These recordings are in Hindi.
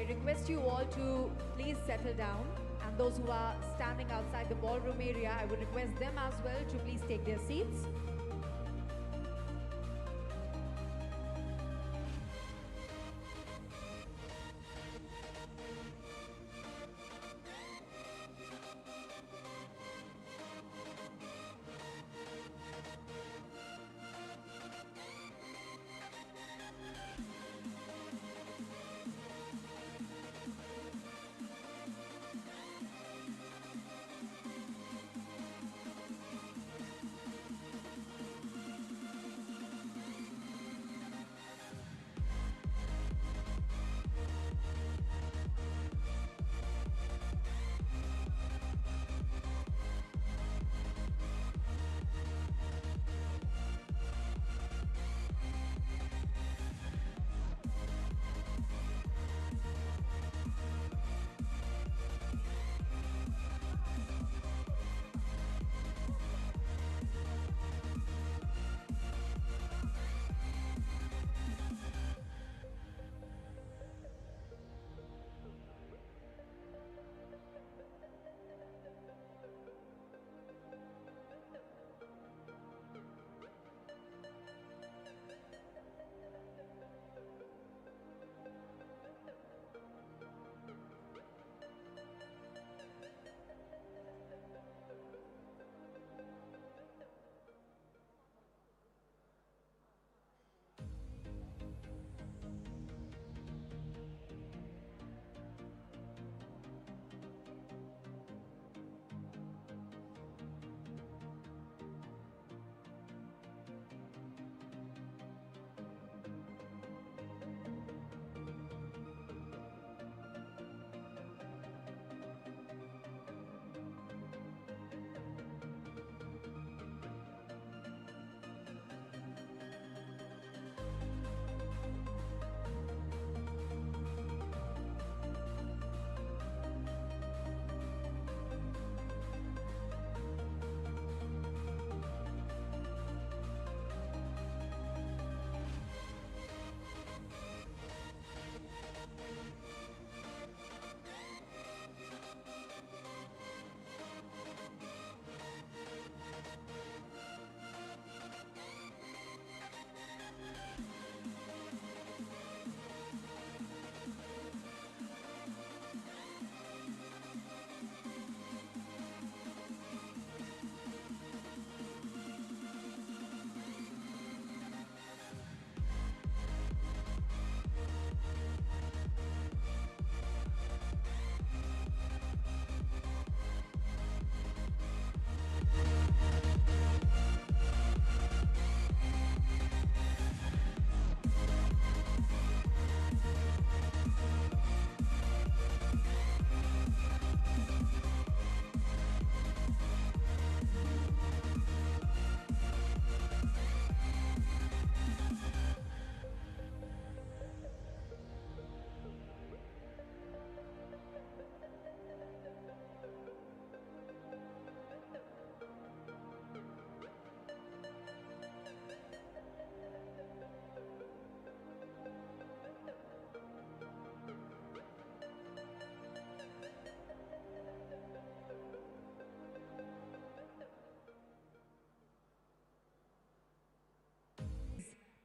I request you all to please settle down. And those who are standing outside the ballroom area, I would request them as well to please take their seats.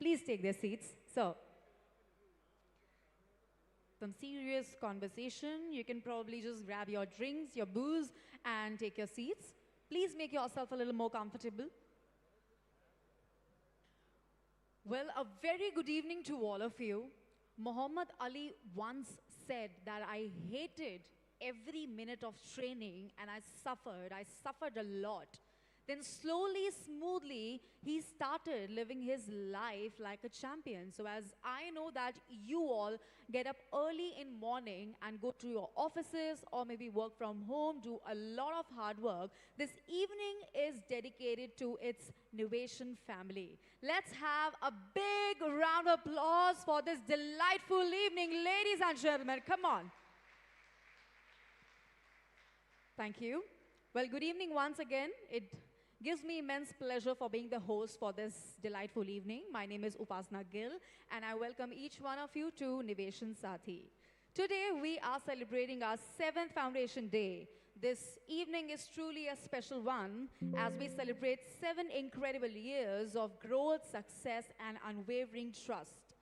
Please take their seats. So, some serious conversation. You can probably just grab your drinks, your booze, and take your seats. Please make yourself a little more comfortable. Well, a very good evening to all of you. Muhammad Ali once said that I hated every minute of training and I suffered a lot. Then slowly, smoothly, he started living his life like a champion. So as I know that you all get up early in morning and go to your offices or maybe work from home, do a lot of hard work, this evening is dedicated to its Nuvation family. Let's have a big round of applause for this delightful evening, ladies and gentlemen. Come on. Thank you. Well, good evening once again. It gives me immense pleasure for being the host for this delightful evening. My name is Upasna Gill, and I welcome each one of you to Nivation Sathi. Today, we are celebrating our 7th Foundation Day. This evening is truly a special one as we celebrate 7 incredible years of growth, success, and unwavering trust.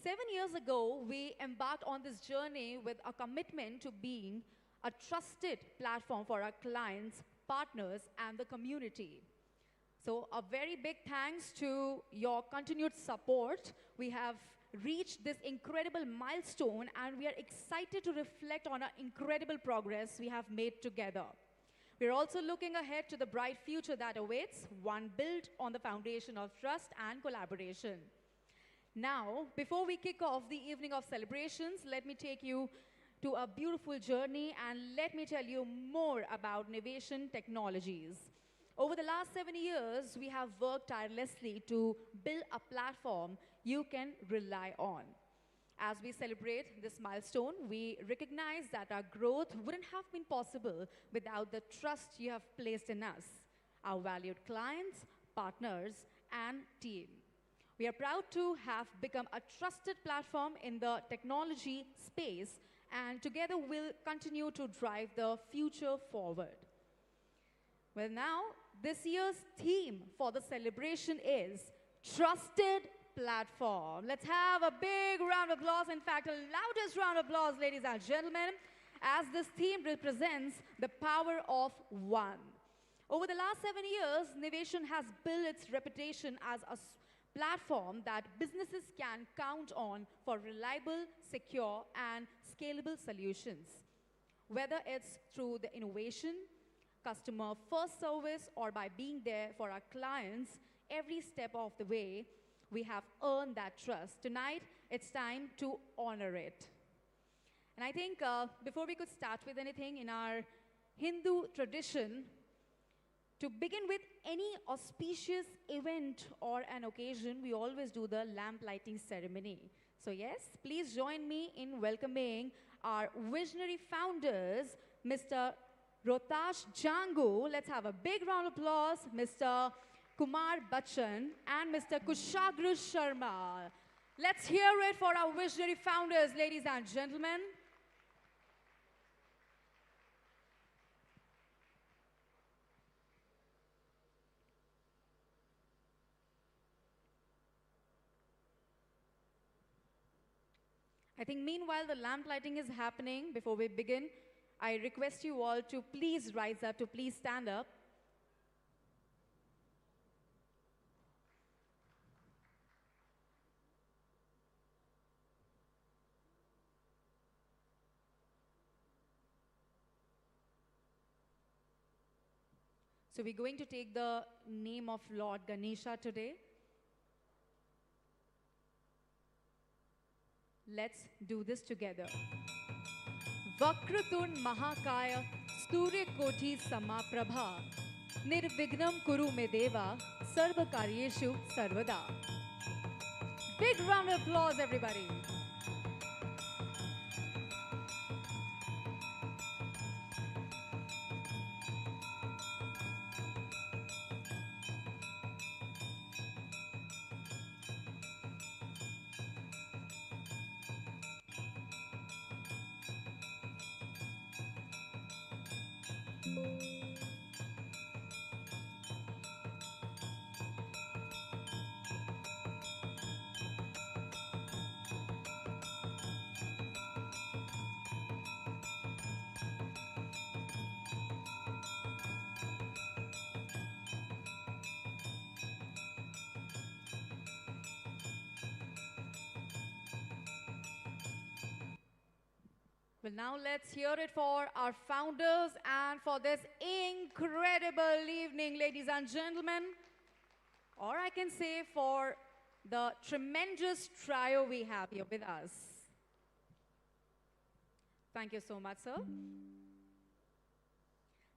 7 years ago, we embarked on this journey with a commitment to being a trusted platform for our clients, partners, and the community. So a very big thanks to your continued support. We have reached this incredible milestone and we are excited to reflect on our incredible progress we have made together. We're also looking ahead to the bright future that awaits, one built on the foundation of trust and collaboration. Now, before we kick off the evening of celebrations, let me take you to a beautiful journey and let me tell you more about Nivation Technologies. Over the last 7 years, we have worked tirelessly to build a platform you can rely on. As we celebrate this milestone, we recognize that our growth wouldn't have been possible without the trust you have placed in us, our valued clients, partners, and team. We are proud to have become a trusted platform in the technology space, and together we'll continue to drive the future forward. Well, now, this year's theme for the celebration is Trusted Platform. Let's have a big round of applause, in fact, a loudest round of applause, ladies and gentlemen, as this theme represents the power of one. Over the last 7 years, Nivation has built its reputation as a platform that businesses can count on for reliable, secure, and scalable solutions. Whether it's through the innovation, customer first service, or by being there for our clients every step of the way, we have earned that trust. Tonight, it's time to honor it. And I think before we could start with anything in our Hindu tradition, to begin with any auspicious event or an occasion, we always do the lamp lighting ceremony. So yes, please join me in welcoming our visionary founders, Mr. Rohtash Jangu. Let's have a big round of applause, Mr. Kumar Bachchan and Mr. Kushagra Sharma. Let's hear it for our visionary founders, ladies and gentlemen. I think meanwhile the lamp lighting is happening, before we begin, I request you all to please rise up, to please stand up. So we're going to take the name of Lord Ganesha today. Let's do this together. Vakratun Mahakaya Sturya Koti Samaprabha Nirvignam Kuru Me Deva Sarva Karyeshu Sarvada. Big round of applause, everybody. Well, now let's hear it for our founders and for this incredible evening, ladies and gentlemen. Or I can say for the tremendous trio we have here with us. Thank you so much, sir.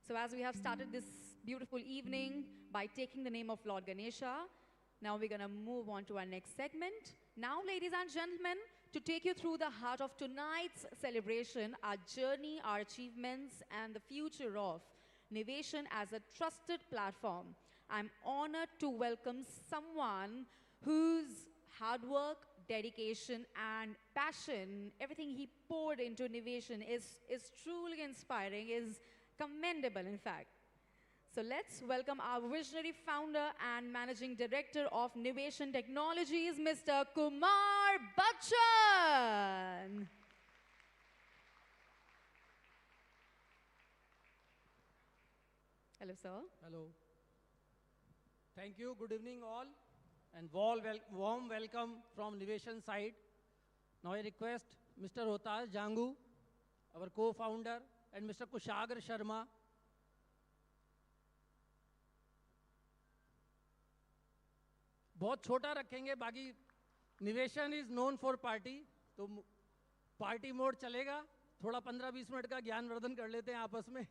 So as we have started this beautiful evening by taking the name of Lord Ganesha, now we're going to move on to our next segment. Now, ladies and gentlemen, to take you through the heart of tonight's celebration, our journey, our achievements, and the future of Nivation as a trusted platform, I'm honored to welcome someone whose hard work, dedication and passion, everything he poured into Nivation is truly inspiring, is commendable, in fact. So let's welcome our visionary founder and managing director of Nivation Technologies, Mr. Kumar Bachchan. Hello, sir. Hello. Thank you. Good evening, all, and warm welcome from Nivation side. Now I request Mr. Rohtaj Jangu, our co-founder, and Mr. Kushagra Sharma. बहुत छोटा रखेंगे, बाकी निवेशन इज नोन फॉर पार्टी, तो पार्टी मोड चलेगा. थोड़ा 15-20 मिनट का ज्ञानवर्धन कर लेते हैं आपस में.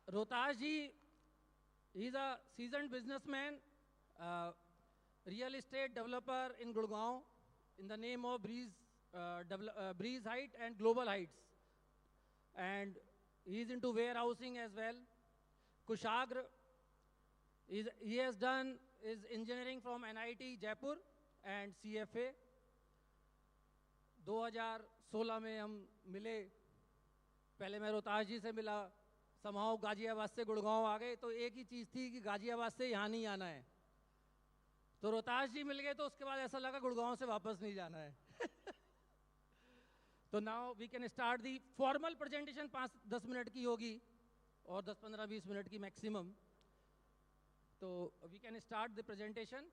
Rohtaj ji, he's a seasoned businessman, real estate developer in Gurgaon in the name of Breeze Height and Global Heights. And he's into warehousing as well. Kushagra, he has done his engineering from NIT Jaipur and CFA. 2016 में हम मिले. पहले मैं रोहताज जी से मिला, समाओ गाजियाबाद से गुड़गांव आ गए, तो एक ही चीज़ थी कि गाजियाबाद से यहाँ नहीं आना है. तो रोहताज जी मिल गए, तो उसके बाद ऐसा लगा गुड़गांव से वापस नहीं जाना है. तो now we can start the formal presentation. 5-10 minute की होगी और 10-15-20 मिनट की मैक्सिमम. तो we can start the presentation.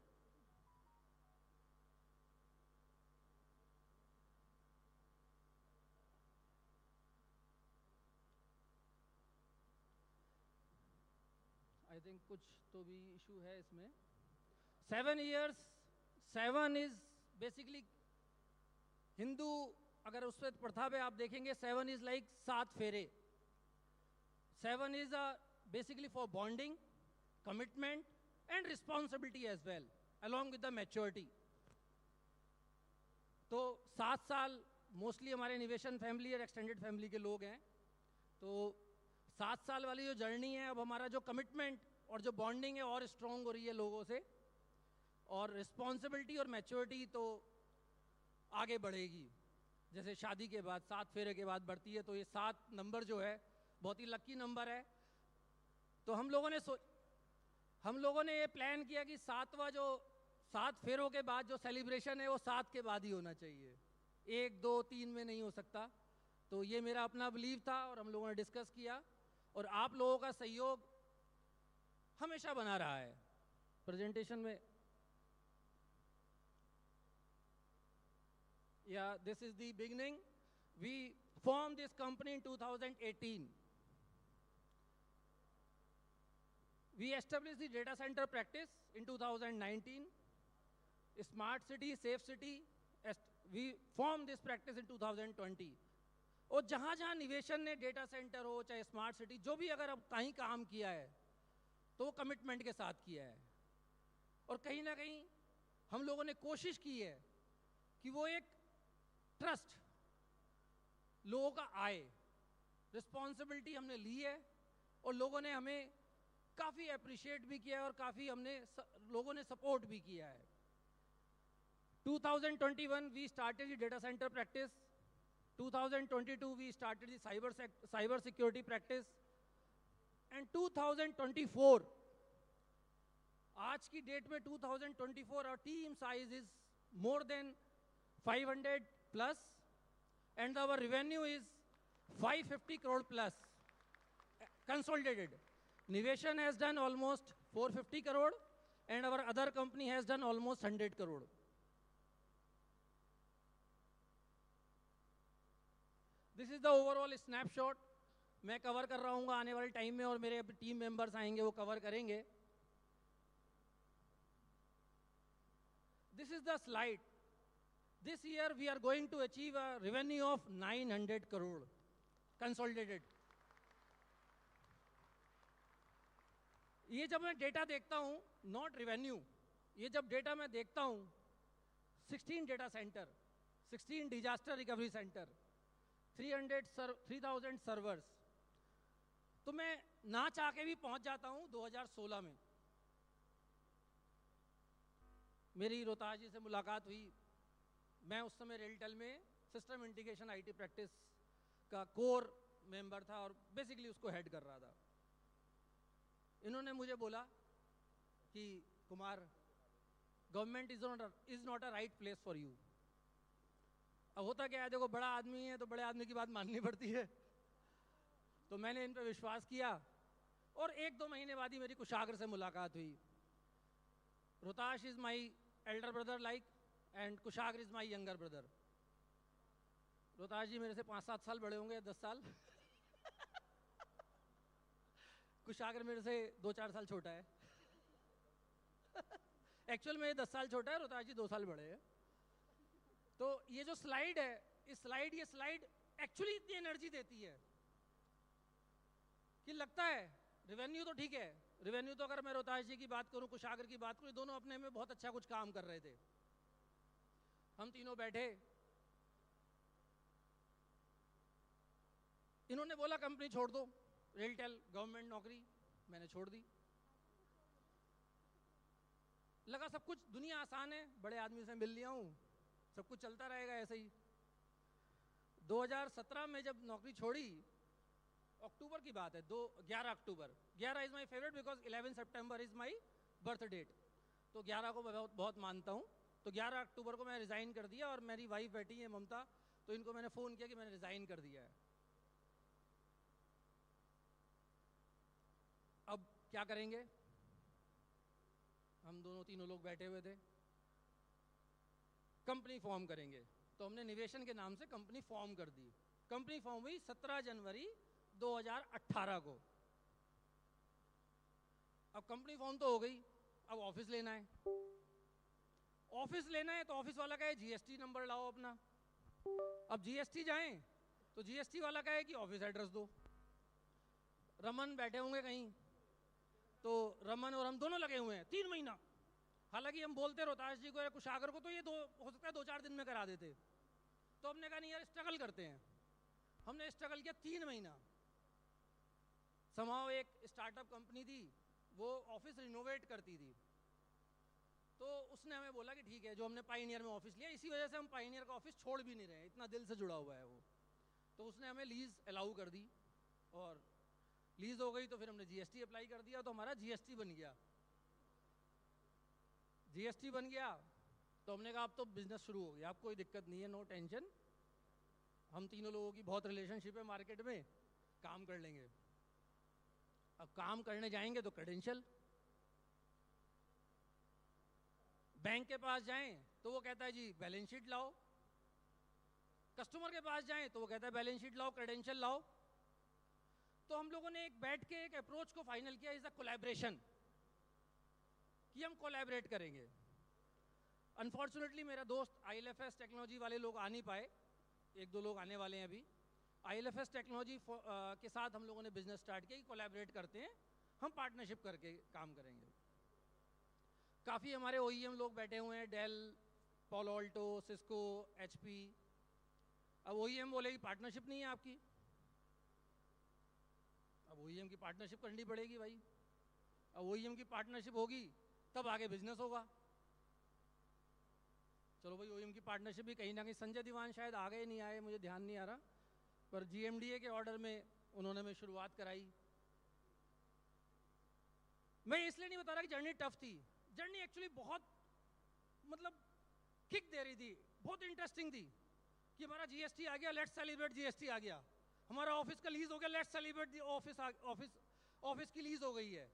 I think कुछ तो भी इशू है इसमें. 7 years, 7 इज बेसिकली हिंदू, अगर उस पर प्रथा पे आप देखेंगे, 7 इज लाइक 7 फेरे. 7 is basically for bonding, commitment and responsibility as well, along with the maturity. तो 7 साल मोस्टली हमारे निवेशन फैमिली और एक्सटेंडेड फैमिली के लोग हैं. तो 7 साल वाली जो जर्नी है, अब हमारा जो कमिटमेंट और जो बॉन्डिंग है और स्ट्रॉन्ग हो रही है लोगों से, और रिस्पॉन्सिबिलिटी और मैच्योरिटी तो आगे बढ़ेगी. जैसे शादी के बाद 7 फेरे के बाद बढ़ती है, तो ये 7 नंबर जो है बहुत ही लकी नंबर है. तो हम लोगों ने ये प्लान किया कि 7 फेरों के बाद जो सेलिब्रेशन है वो 7 के बाद ही होना चाहिए, 1, 2, 3 में नहीं हो सकता. तो ये मेरा अपना बिलीव था और हम लोगों ने डिस्कस किया, और आप लोगों का सहयोग हमेशा बना रहा है. प्रेजेंटेशन में Yeah, this is the beginning. We formed this company in 2018. We established the data center practice in 2019. Smart city, safe city. We formed this practice in 2020. और जहाँ जहाँ निवेशन ने डेटा सेंटर हो, चाहे स्मार्ट सिटी, जो भी अगर अब कहीं काम किया है, तो वो कमिटमेंट के साथ किया है. और कहीं ना कहीं हम लोगों ने कोशिश की है कि वो एक ट्रस्ट लोगों का आए. रिस्पॉन्सिबिलिटी हमने ली है और लोगों ने हमें काफ़ी अप्रिशिएट भी किया है और काफ़ी लोगों ने सपोर्ट भी किया है. 2021 we started the data centre practice. 2022 we started the cyber security practice. And 2024, आज की डेट में 2024 our team size is more than 500 plus, and our revenue is 550 crore plus consolidated. Nivation has done almost 450 crore and our other company has done almost 100 crore. This is the overall snapshot. मैं कवर कर रहा हूँ आने वाले टाइम में, और मेरे टीम मेंबर्स आएंगे वो कवर करेंगे. This is the slide. This year we are going to achieve a revenue of 900 crore consolidated. ये जब मैं डेटा देखता हूँ, नॉट रेवेन्यू, ये जब डेटा मैं देखता हूँ, 16 data centre, 16 disaster recovery centre, 3000 servers, तो तो मैं ना चाह के भी पहुंच जाता हूं 2016 में। मेरी रोहतास जी से मुलाकात हुई। मैं उस समय रेलटेल में सिस्टम इंटीग्रेशन आईटी प्रैक्टिस का कोर मेंबर था और बेसिकली उसको हेड कर रहा था। इन्होंने मुझे बोला कि Kumar, government is not a right place for you. अब होता क्या है, देखो बड़ा आदमी है तो बड़े आदमी की बात माननी पड़ती है। तो मैंने इन पर विश्वास किया और 1-2 महीने बाद ही मेरी कुशागर से मुलाकात हुई। Rohtash is my elder brother like and Kushagra is my younger brother. Rohtash ji मेरे से 5-7 साल बड़े होंगे, 10 साल। कुशागर मेरे से 2-4 साल छोटा है। एक्चुअल में 10 साल छोटा है, रोहताश जी 2 साल बड़े हैं। तो ये जो स्लाइड है, ये स्लाइड एक्चुअली इतनी एनर्जी देती है कि लगता है रेवेन्यू तो ठीक है। रेवेन्यू तो अगर मैं रोहताश जी की बात करूं, कुशागर की बात करूं, दोनों अपने में बहुत अच्छा कुछ काम कर रहे थे। हम तीनों बैठे, इन्होंने बोला कंपनी छोड़ दो, रेलटेल गवर्नमेंट नौकरी, मैंने छोड़ दी। लगा सब कुछ दुनिया आसान है, बड़े आदमी से मिल लिया हूं, सब कुछ चलता रहेगा ऐसे ही। 2017 में जब नौकरी छोड़ी, अक्टूबर की बात है, 11 अक्टूबर। 11 इज माई फेवरेट बिकॉज 11 सितंबर इज माई बर्थ डेट। तो 11 को मैं बहुत बहुत मानता हूँ। तो 11 अक्टूबर को मैं रिज़ाइन कर दिया और मेरी वाइफ बैठी है ममता, तो इनको मैंने फ़ोन किया कि मैंने रिज़ाइन कर दिया है। अब क्या करेंगे? हम दोनों तीनों लोग बैठे हुए थे। कंपनी फॉर्म करेंगे, तो हमने निवेशन के नाम से कंपनी फॉर्म कर दी। कंपनी फॉर्म हुई 17 जनवरी 2018 को। अब कंपनी फॉर्म तो हो गई, अब ऑफिस लेना है। ऑफिस लेना है तो ऑफिस वाला कहे जीएसटी नंबर लाओ अपना। अब जीएसटी जाएं तो जीएसटी वाला कहे कि ऑफिस एड्रेस दो। रमन बैठे होंगे कहीं, तो रमन और हम दोनों लगे हुए हैं 3 महीना। हालांकि हम बोलते रोहताश जी को या कुशागर को तो ये हो सकता है 2-4 दिन में करा देते। तो हमने कहा नहीं यार, स्ट्रगल करते हैं। हमने स्ट्रगल किया 3 महीना। समाओ एक स्टार्टअप कंपनी थी, वो ऑफिस रिनोवेट करती थी। तो उसने हमें बोला कि ठीक है, जो हमने पाइनियर में ऑफिस लिया, इसी वजह से हम पाइनियर का ऑफिस छोड़ भी नहीं रहे, इतना दिल से जुड़ा हुआ है वो। तो उसने हमें लीज अलाउ कर दी और लीज हो गई। तो फिर हमने जीएसटी अप्लाई कर दिया, तो हमारा जीएसटी बन गया। जीएसटी बन गया तो हमने कहा अब तो बिजनेस शुरू हो गया, अब कोई दिक्कत नहीं है, नो टेंशन। हम तीनों लोगों की बहुत रिलेशनशिप है मार्केट में, काम कर लेंगे। अब काम करने जाएंगे तो क्रेडेंशियल, बैंक के पास जाएं तो वो कहता है जी बैलेंस शीट लाओ। कस्टमर के पास जाएं तो वो कहता है बैलेंस शीट लाओ, क्रेडेंशियल लाओ। तो हम लोगों ने एक बैठ के एक अप्रोच को फाइनल किया, इज अ कोलैबोरेशन, कि हम कोलैबोरेट करेंगे। अनफॉर्चुनेटली मेरा दोस्त आईएलएफएस टेक्नोलॉजी वाले लोग आ नहीं पाए, 1-2 लोग आने वाले हैं अभी। आईएलएफएस टेक्नोलॉजी के साथ हम लोगों ने बिजनेस स्टार्ट किया, कोलैबोरेट करते हैं, हम पार्टनरशिप करके काम करेंगे। काफ़ी हमारे ओईएम लोग बैठे हुए हैं, Dell, Palo Alto, Cisco, HP. अब ओईएम बोले कि पार्टनरशिप नहीं है आपकी। अब ओईएम की पार्टनरशिप करनी पड़ेगी भाई। अब ओईएम की पार्टनरशिप होगी तब आगे बिजनेस होगा। चलो भाई, ओईएम की पार्टनरशिप भी कहीं ना कहीं, संजय दीवान शायद आ गए नहीं आए मुझे ध्यान नहीं आ रहा, पर जीएमडीए के ऑर्डर में उन्होंने हमें शुरुआत कराई। मैं इसलिए नहीं बता रहा कि जर्नी टफ थी, जर्नी एक्चुअली बहुत मतलब किक दे रही थी, बहुत इंटरेस्टिंग थी। कि हमारा जीएसटी आ गया, लेट्स सेलिब्रेट जीएसटी आ गया। हमारा ऑफिस का लीज हो गया, लेट्स सेलिब्रेट ऑफिस की लीज हो गई है।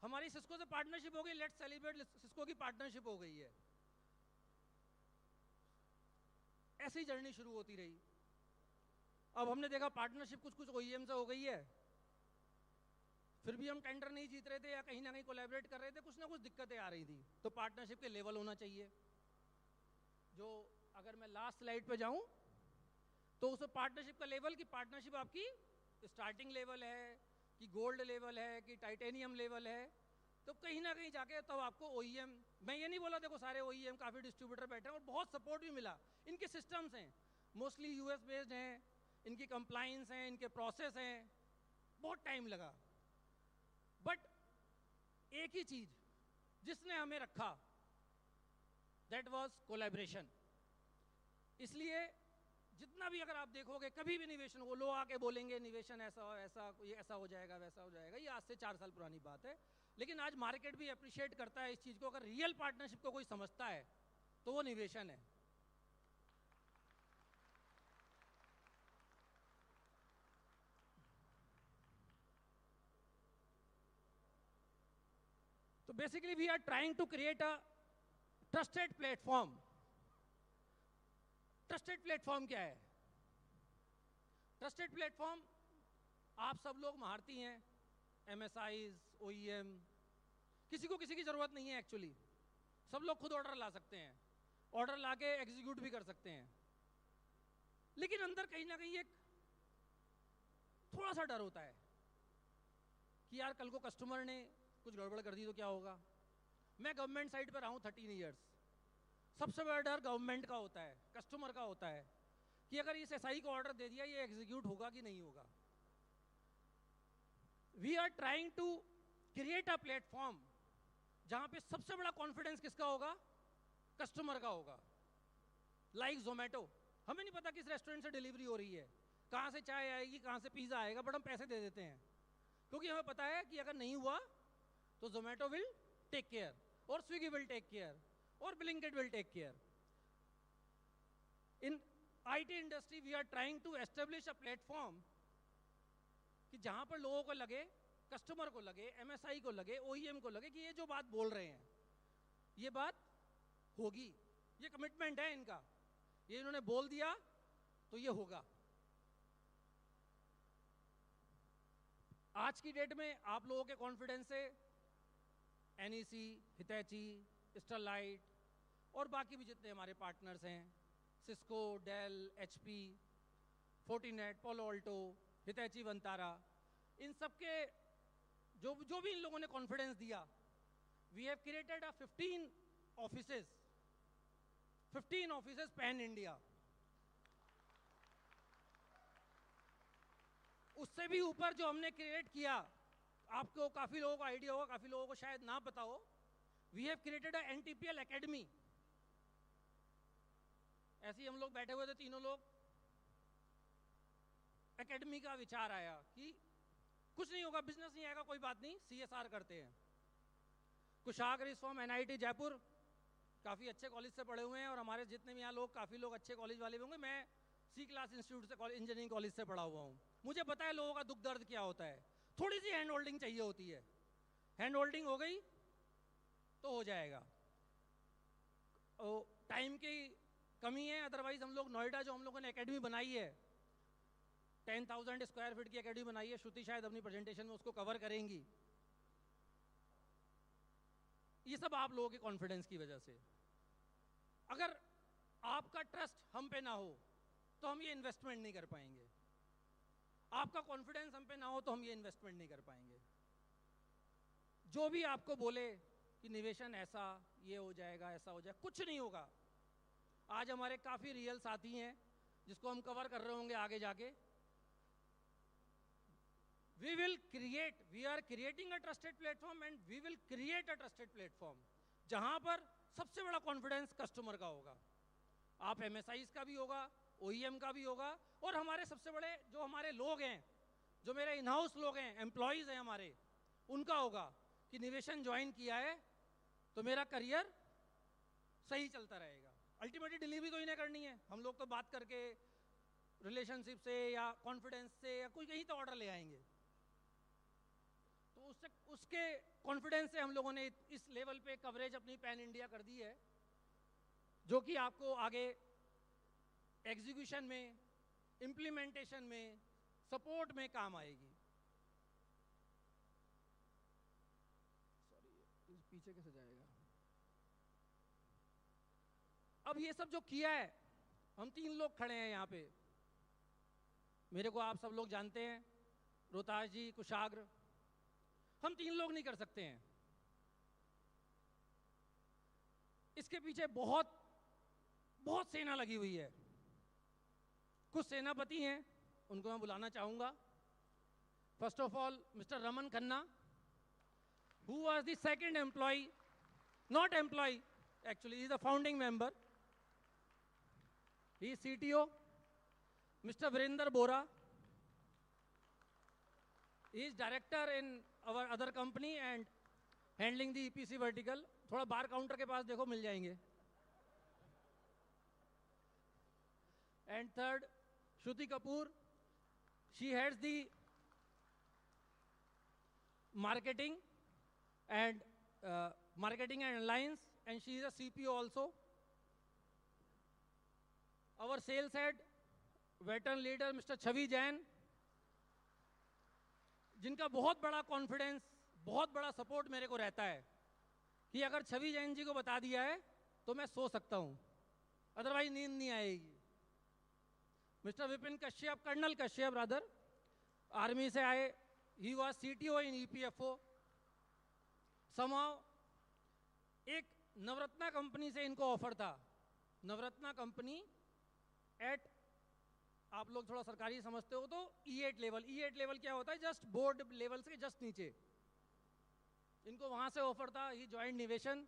हमारी सिस्को से पार्टनरशिप हो गई, लेट्स सेलिब्रेट सिस्को की पार्टनरशिप हो गई है। ऐसी जर्नी शुरू होती रही। अब हमने देखा पार्टनरशिप कुछ ओईएम से हो गई है, फिर भी हम टेंडर नहीं जीत रहे थे या कहीं ना कहीं कोलैबोरेट कर रहे थे, कुछ ना कुछ दिक्कतें आ रही थी। तो पार्टनरशिप के लेवल होना चाहिए, जो अगर मैं लास्ट स्लाइड पे जाऊं तो उस पार्टनरशिप का लेवल, की पार्टनरशिप आपकी स्टार्टिंग लेवल है कि गोल्ड लेवल है कि टाइटेनियम लेवल है। तो कहीं ना कहीं जाके तब आपको ओईएम, मैं ये नहीं बोला देखो सारे ओईएम, काफ़ी डिस्ट्रीब्यूटर बैठे हैं और बहुत सपोर्ट भी मिला। इनके सिस्टम्स हैं, मोस्टली यूएस बेस्ड हैं, इनकी कंप्लाइंस हैं, इनके प्रोसेस हैं, बहुत टाइम लगा, बट एक ही चीज जिसने हमें रखा, दैट वाज कोलैबोरेशन। इसलिए जितना भी अगर आप देखोगे कभी भी निवेशन, वो लोग आके बोलेंगे निवेशन ऐसा हो, ऐसा ये ऐसा हो जाएगा, वैसा हो जाएगा, ये आज से 4 साल पुरानी बात है। लेकिन आज मार्केट भी अप्रिशिएट करता है इस चीज को। अगर रियल पार्टनरशिप को कोई समझता है तो वो निवेशन है। तो basically we are trying to create a trusted platform. Trusted platform क्या है? ट्रस्टेड प्लेटफॉर्म, आप सब लोग महारती हैं, एमएसआईज, ओईएम, किसी को किसी की जरूरत नहीं है एक्चुअली। सब लोग खुद ऑर्डर ला सकते हैं, ऑर्डर लाके एग्जीक्यूट भी कर सकते हैं। लेकिन अंदर कहीं ना कहीं एक थोड़ा सा डर होता है कि यार कल को कस्टमर ने कुछ गड़बड़ कर दी तो क्या होगा। मैं गवर्नमेंट साइड पर रहा हूँ 13 ईयर्स। सबसे बड़ा डर गवर्नमेंट का होता है, कस्टमर का होता है कि अगर इस एसआई को ऑर्डर दे दिया, ये एग्जीक्यूट होगा कि नहीं होगा। We are trying to create a platform जहां पे सबसे बड़ा कॉन्फिडेंस किसका होगा? कस्टमर का होगा। लाइक जोमेटो, हमें नहीं पता किस रेस्टोरेंट से डिलीवरी हो रही है, कहां से चाय आएगी, कहां से पिज्जा आएगा, बट हम पैसे दे देते हैं क्योंकि हमें पता है कि अगर नहीं हुआ तो जोमेटो विल टेक केयर, और स्विगी विल टेक केयर, और Blinkit will take care. In IT industry we are trying to establish a platform कि जहां पर लोगों को लगे, कस्टमर को लगे, एमएसआई को लगे, ओईएम को लगे कि ये जो बात बोल रहे हैं ये बात होगी, ये कमिटमेंट है इनका, ये इन्होंने बोल दिया तो ये होगा। आज की डेट में आप लोगों के कॉन्फिडेंस से एनईसी, हितैची, स्टरलाइट और बाकी भी जितने हमारे पार्टनर्स हैं, Cisco, Dell, HP, Fortinet, Palo Alto, Hitachi Vantara, इन सब के जो भी इन लोगों ने कॉन्फिडेंस दिया, we have created a 15 offices pan India. उससे भी ऊपर जो हमने क्रिएट किया, आपको काफी लोगों को आइडिया होगा, काफी लोगों को शायद ना पता हो, we have created a NTPL academy. ऐसे ही हम लोग बैठे हुए थे तीनों लोग, एकेडमी का विचार आया कि कुछ नहीं होगा, बिजनेस नहीं आएगा, कोई बात नहीं, सीएसआर करते हैं। कुशाग्र इज फ्रॉम एनआईटी जयपुर, काफी अच्छे कॉलेज से पढ़े हुए हैं, और हमारे जितने भी यहाँ लोग, काफी लोग अच्छे कॉलेज वाले भी होंगे। मैं सी क्लास इंस्टीट्यूट से, इंजीनियरिंग कॉलेज से पढ़ा हुआ हूँ। मुझे पता है लोगों का दुख दर्द क्या होता है। थोड़ी सी हैंड होल्डिंग चाहिए होती है, हैंड होल्डिंग हो गई तो हो जाएगा। टाइम की कमी है, अदरवाइज हम लोग नोएडा जो हम लोगों ने एकेडमी बनाई है, 10,000 स्क्वायर फीट की एकेडमी बनाई है, श्रुति शायद अपनी प्रेजेंटेशन में उसको कवर करेंगी। ये सब आप लोगों के कॉन्फिडेंस की वजह से। अगर आपका ट्रस्ट हम पे ना हो तो हम ये इन्वेस्टमेंट नहीं कर पाएंगे, आपका कॉन्फिडेंस हम पे ना हो तो हम ये इन्वेस्टमेंट नहीं कर पाएंगे। जो भी आपको बोले कि निवेशन ऐसा, ये हो जाएगा, ऐसा हो जाएगा, कुछ नहीं होगा। आज हमारे काफी रियल साथी हैं जिसको हम कवर कर रहे होंगे आगे जाके। we are creating a trusted platform and we will create a trusted platform जहां पर सबसे बड़ा कॉन्फिडेंस कस्टमर का होगा। आप एमएसआईज का भी होगा, ओईएम का भी होगा, और हमारे सबसे बड़े जो हमारे लोग हैं, जो मेरे इन हाउस लोग हैं, एम्प्लॉइज हैं हमारे, उनका होगा कि निवेशन ज्वाइन किया है तो मेरा करियर सही चलता रहेगा। अल्टीमेटली डिलीवरी तो इन्हें करनी है, हम लोग तो बात करके रिलेशनशिप से या कॉन्फिडेंस से या कोई कहीं तो ऑर्डर ले आएंगे। तो उसके कॉन्फिडेंस से हम लोगों ने इस लेवल पे कवरेज अपनी पैन इंडिया कर दी है, जो कि आपको आगे एग्जीक्यूशन में, इंप्लीमेंटेशन में, सपोर्ट में काम आएगी। सॉरी, पीछे कैसे जाएगा? अब ये सब जो किया है, हम 3 लोग खड़े हैं यहाँ पे, मेरे को आप सब लोग जानते हैं, रोहतास जी, कुशाग्र, हम 3 लोग नहीं कर सकते हैं। इसके पीछे बहुत बहुत सेना लगी हुई है। कुछ सेनापति हैं, उनको मैं बुलाना चाहूंगा। First of all, Mr. Raman Khanna, who was the second employee, not employee, actually, he's a founding member. He is CTO. Mr. Virender Bora, he is director in our other company and handling the EPC vertical. थोड़ा बार काउंटर के पास देखो, मिल जाएंगे. And third, Shruti Kapoor, she heads the marketing and alliance, and she is a CPO also. Our sales head, veteran leader Mr. Chavi Jain, जिनका बहुत बड़ा कॉन्फिडेंस, बहुत बड़ा सपोर्ट मेरे को रहता है कि अगर छवि जैन जी को बता दिया है तो मैं सो सकता हूं, अदरवाइज नींद नहीं आएगी. Mister Vipin Kashyap, colonel Kashyap rather, army से आए. He was CTO in EPFO. समाव एक नवरत्ना कंपनी से इनको ऑफर था. नवरत्ना कंपनी एट, आप लोग थोड़ा सरकारी समझते हो तो E8 लेवल. E8 लेवल क्या होता है? जस्ट बोर्ड लेवल से जस्ट नीचे. इनको वहां से ऑफर था. ही ज्वाइंट निवेशन.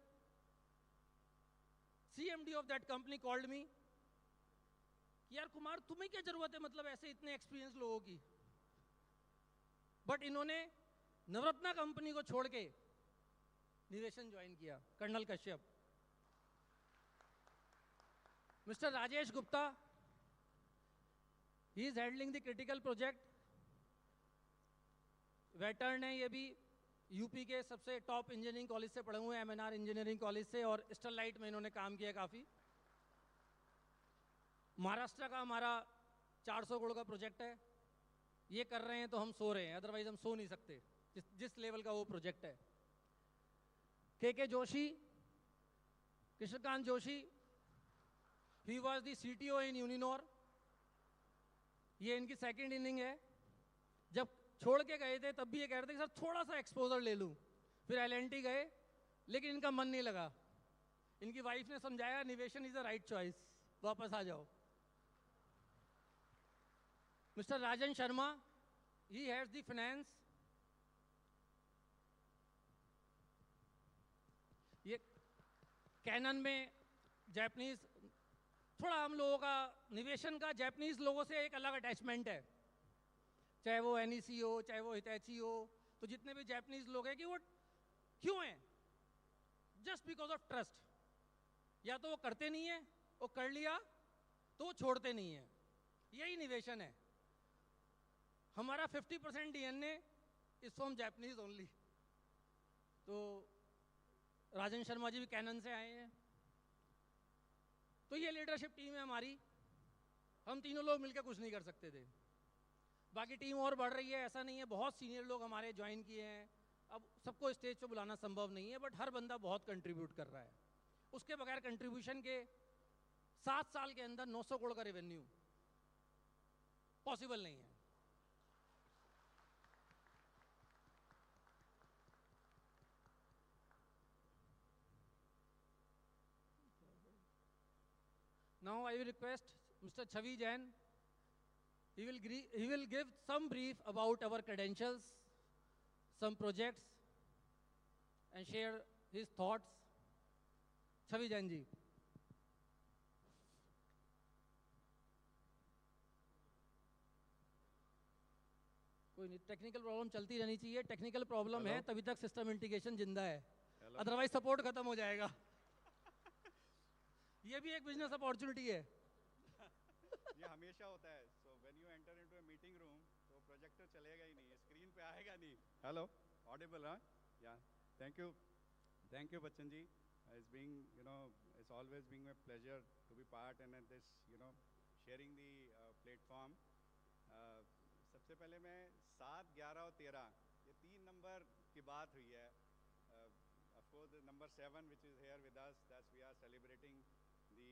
CMD of that company called me, यार कुमार तुम्हें क्या जरूरत है, मतलब ऐसे इतने एक्सपीरियंस लोगों की. बट इन्होंने नवरत्ना कंपनी को छोड़ के निवेशन ज्वाइन किया. Colonel Kashyap. Mister Rajesh Gupta, he is handling the critical project. Veteran है ये भी, यूपी के सबसे टॉप इंजीनियरिंग कॉलेज से पढ़े हुए हैं, MNR इंजीनियरिंग कॉलेज से, और स्टरलाइट में इन्होंने काम किया काफ़ी. महाराष्ट्र का हमारा 400 करोड़ का प्रोजेक्ट है. ये कर रहे हैं तो हम सो रहे हैं, अदरवाइज हम सो नहीं सकते, जिस लेवल का वो प्रोजेक्ट है. के Joshi, Krishnakant Joshi, he was the CTO in Uninor. ये इनकी सेकेंड इनिंग है. जब छोड़ के गए थे तब भी ये कह रहे थे कि सर थोड़ा सा एक्सपोजर ले लूं. फिर LNT गए, लेकिन इनका मन नहीं लगा. इनकी वाइफ ने समझाया निवेशन इज द राइट चॉइस, वापस आ जाओ. Mister Rajan Sharma, he heads the finance. ये कैनन में जापानीज, थोड़ा हम लोगों का निवेशन का जापानीज लोगों से एक अलग अटैचमेंट है, चाहे वो NEC हो, चाहे वो हितैची हो. तो जितने भी जापानीज लोग हैं कि वो क्यों हैं? Just because of trust. या तो वो करते नहीं है, वो कर लिया तो वो छोड़ते नहीं है. यही निवेशन है. हमारा 50% DNA is from Japanese only. तो राजन शर्मा जी भी कैनन से आए हैं. तो ये लीडरशिप टीम है हमारी. हम तीनों लोग मिलकर कुछ नहीं कर सकते थे. बाकी टीम और बढ़ रही है, ऐसा नहीं है. बहुत सीनियर लोग हमारे ज्वाइन किए हैं. अब सबको स्टेज पे बुलाना संभव नहीं है, बट हर बंदा बहुत कंट्रीब्यूट कर रहा है. उसके बगैर कंट्रीब्यूशन के 7 साल के अंदर 900 करोड़ का रेवेन्यू पॉसिबल नहीं है. Now I will request Mr. Chavi Jain. He will give some brief about our credentials, some projects, and share his thoughts. Chavi Jain ji. कोई नहीं, टेक्निकल प्रॉब्लम चलती रहनी चाहिए. टेक्निकल प्रॉब्लम है तभी तक सिस्टम इंटीग्रेशन जिंदा है, अदरवाइज सपोर्ट खत्म हो जाएगा. ये भी एक बिजनेस अपॉर्चुनिटी है. ये हमेशा होता है. So when you enter into a meeting room तो प्रोजेक्टर चलेगा ही नहीं, स्क्रीन पे आएगा नहीं. Hello, audible? हाँ, yeah. Thank you Bachchan ji. It's being, you know, it's always being my pleasure to be part in this, you know, sharing the platform. सबसे पहले मैं 7, 11 और 13 ये 3 नंबर की बात हुई है. Of course number 7 which is here with us, that's we are celebrating the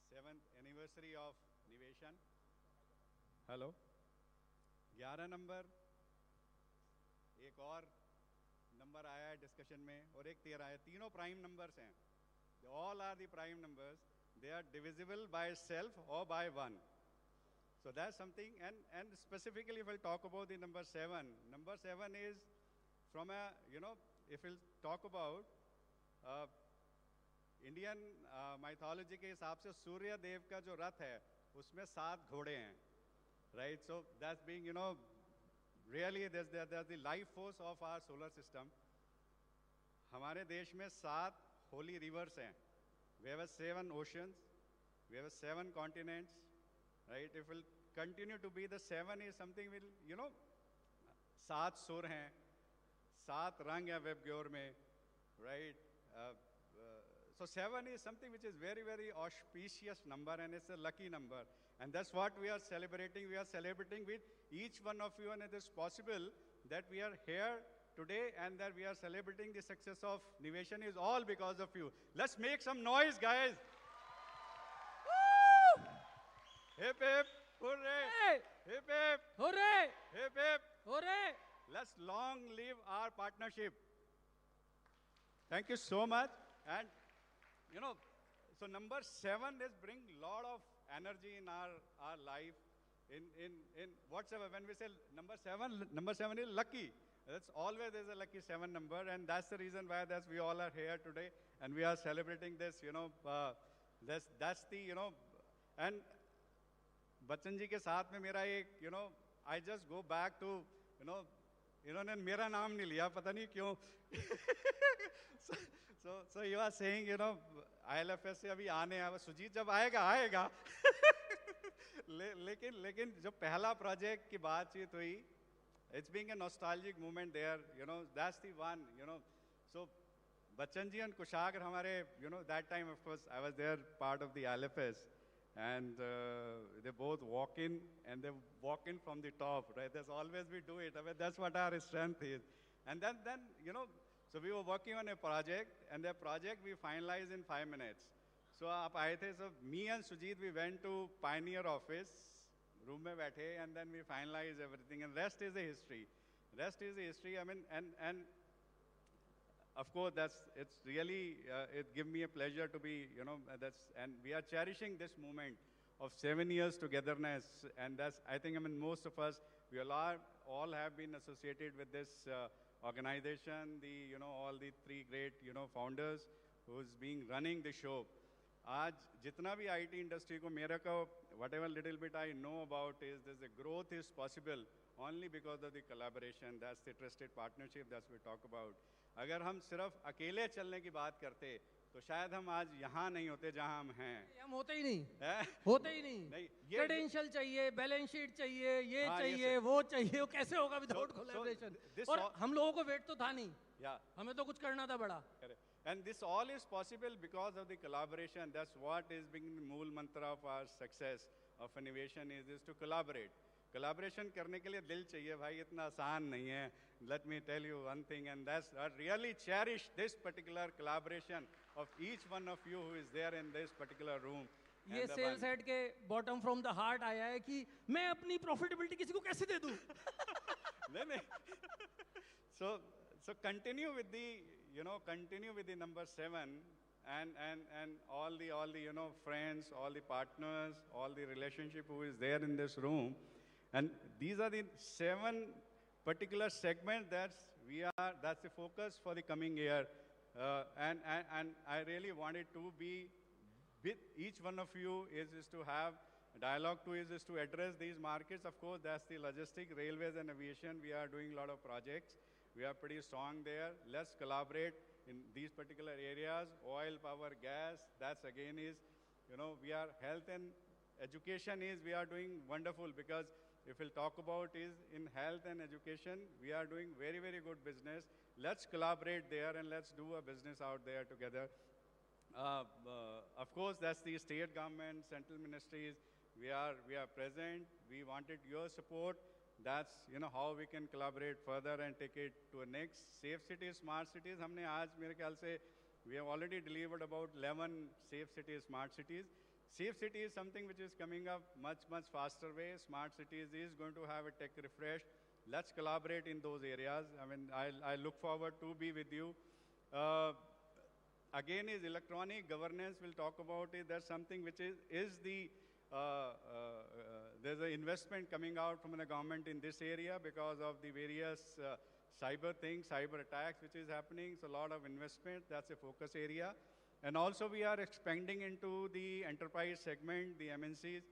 7th anniversary of Niveshan. Hello. 11 number, एक और नंबर आया है डिस्कशन में, और एक 13 है. तीनों प्राइम नंबर्स हैं. All are the prime numbers. They are divisible by self or by 1. So that's something, and specifically if I'll talk about the number 7, number 7 is from a, if we'll talk about Indian mythology के हिसाब से सूर्य देव का जो रथ है उसमें 7 घोड़े हैं, right? So that's being really that's the life force of our solar system. हमारे देश में 7 होली रिवर्स हैं. We have 7 oceans, we have 7 continents, right? If will continue to be the 7 is something will 7 सुर हैं, 7 रंग है वेब ग्योर में, right? So 7 is something which is very, very auspicious number, and it's a lucky number. And that's what we are celebrating. We are celebrating with each one of you, and it is possible that we are here today and that we are celebrating the success of Niveshaam is all because of you. Let's make some noise, guys. Woo! Hip, hip, hooray! Hey! Hip, hip, Hooray! hip, hip. Hooray! Let's long live our partnership. Thank you so much. And so number 7 is bring lot of energy in our life, in whatsoever. When we say number 7 is lucky. That's always there's a lucky 7 number, and that's the reason why we all are here today, and we are celebrating this. That's the and Bachchan ji के साथ में मेरा एक I just go back to इन्होंने मेरा नाम नहीं लिया, पता नहीं क्यों. So you are saying, ILFS से अभी आने हैं, सुजीत जब आएगा. लेकिन जो पहला प्रोजेक्ट की बातचीत हुई, it's being a nostalgic moment there, that's the one, So Bachchan ji and Kushagra हमारे, that time of course I was there part of the ILFS, and they both walk in and they walk in from the top, right? That's always we do it. I mean, that's what our strength is. And then so we were working on a project, and the project we finalized in 5 minutes. So आप आए थे, so me and Sujit, we went to Pioneer office, room में बैठे, and then we finalized everything, and rest is the history. Rest is the history. I mean, and of course, it's really, it gives me a pleasure to be, and we are cherishing this moment of 7 years togetherness, and that's, I think, most of us, we all have been associated with this organization, all the 3 great, founders who's been running the show. आज जितना भी IT industry को मेरा को whatever little bit I know about is the growth is possible only because of the collaboration. That's the trusted partnership that we talk about. अगर हम सिर्फ अकेले चलने की बात करते तो शायद हम आज यहाँ नहीं होते जहाँ हम हैं. हम होते ही नहीं. नहीं. क्रेडेंशियल चाहिए, बैलेंस शीट चाहिए, ये चाहिए, वो चाहिए, वो कैसे होगा विदाउट कोलैबोरेशन? और हम लोगों को वेट तो था नहीं. हमें तो कुछ करना था बड़ा. And this all is possible because of the collaboration. That's what is being the मूल mantra of our success of innovation is to collaborate. Collaboration करने के लिए दिल चाहिए भाई, इतना आसान नहीं है. Let me tell you one thing, and that's I really cherish this particular collaboration of each one of you who is there in this particular room. ये सेल्स हेड के बॉटम फ्रॉम द हार्ट आया है कि मैं अपनी प्रॉफिटेबिलिटी किसी को कैसे दे दूं. नहीं. So continue with the number 7, and all the friends, all the partners, all the relationship who is there in this room, and these are the 7 particular segments that's the focus for the coming year, and I really wanted to be with each one of you is to have dialogue is to address these markets. Of course, that's the logistics, railways and aviation. We are doing a lot of projects. We are pretty strong there. Let's collaborate in these particular areas. Oil, power, gas, that's again is, we are health and education we are doing wonderful, because if we'll talk about is in health and education, we are doing very, very good business. Let's collaborate there and let's do a business out there together. Of course, that's the state government, central ministries. We are present. We wanted your support. That's how we can collaborate further and take it to a next. Safe cities, smart cities. हमने आज मेरे ख्याल से we have already delivered about 11 safe cities, smart cities. Safe city is something which is coming up much faster way. Smart cities is going to have a tech refresh. Let's collaborate in those areas. I mean, I look forward to be with you. Again, is electronic governance. We'll talk about it. That's something which is the there's an investment coming out from the government in this area because of the various cyber things, cyber attacks which is happening. So a lot of investment, that's a focus area. And also we are expanding into the enterprise segment, the MNCs.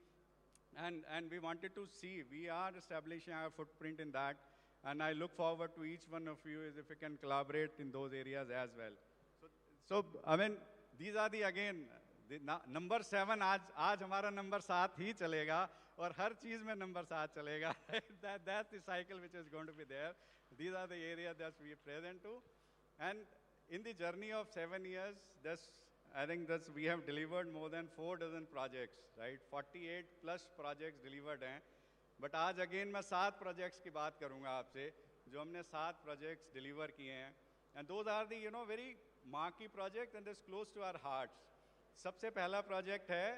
And we wanted to see, we are establishing our footprint in that. And I look forward to each one of you if we can collaborate in those areas as well. So I mean, these are the, again, number 7, आज हमारा number 7 ही चलेगा और हर चीज़ में number 7 चलेगा. That's the cycle which is going to be there. These are the areas that we are present to. And in the journey of 7 years, I think we have delivered more than 4 dozen projects, right? 48 plus projects delivered हैं. But आज again मैं 7 projects की बात करूँगा आपसे, जो हमने 7 projects deliver किए हैं. And those are the, very marquee project and that's close to our hearts. सबसे पहला project है,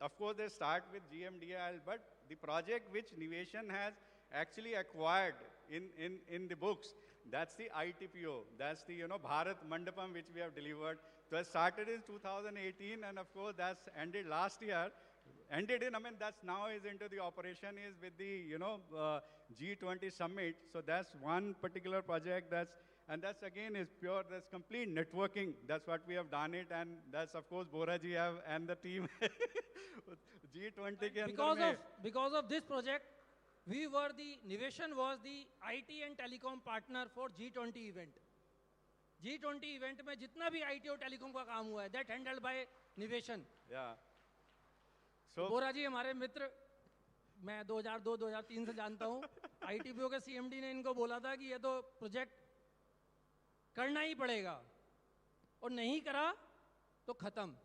of course they start with GMDL, but the project which Niveshain has actually acquired in the books, that's the ITPO, that's the Bharat Mandapam which we have delivered. So it started in 2018 and of course that's ended last year. That's now is into the operation is with the G20 summit. So that's one particular project and that's again is pure, that's complete networking. That's what we have done it, and that's of course Bora ji have and the team G20 ke andar because of this project, Niveshain was the IT and telecom partner for G20 event. G20 event में जितना भी IT और telecom का काम हुआ है, that handled by Niveshain. Yeah. So बोरा जी हमारे मित्र, मैं 2002-2003 से जानता हूँ. ITPO के CMD ने इनको बोला था कि ये तो प्रोजेक्ट करना ही पड़ेगा और नहीं करा तो खत्म.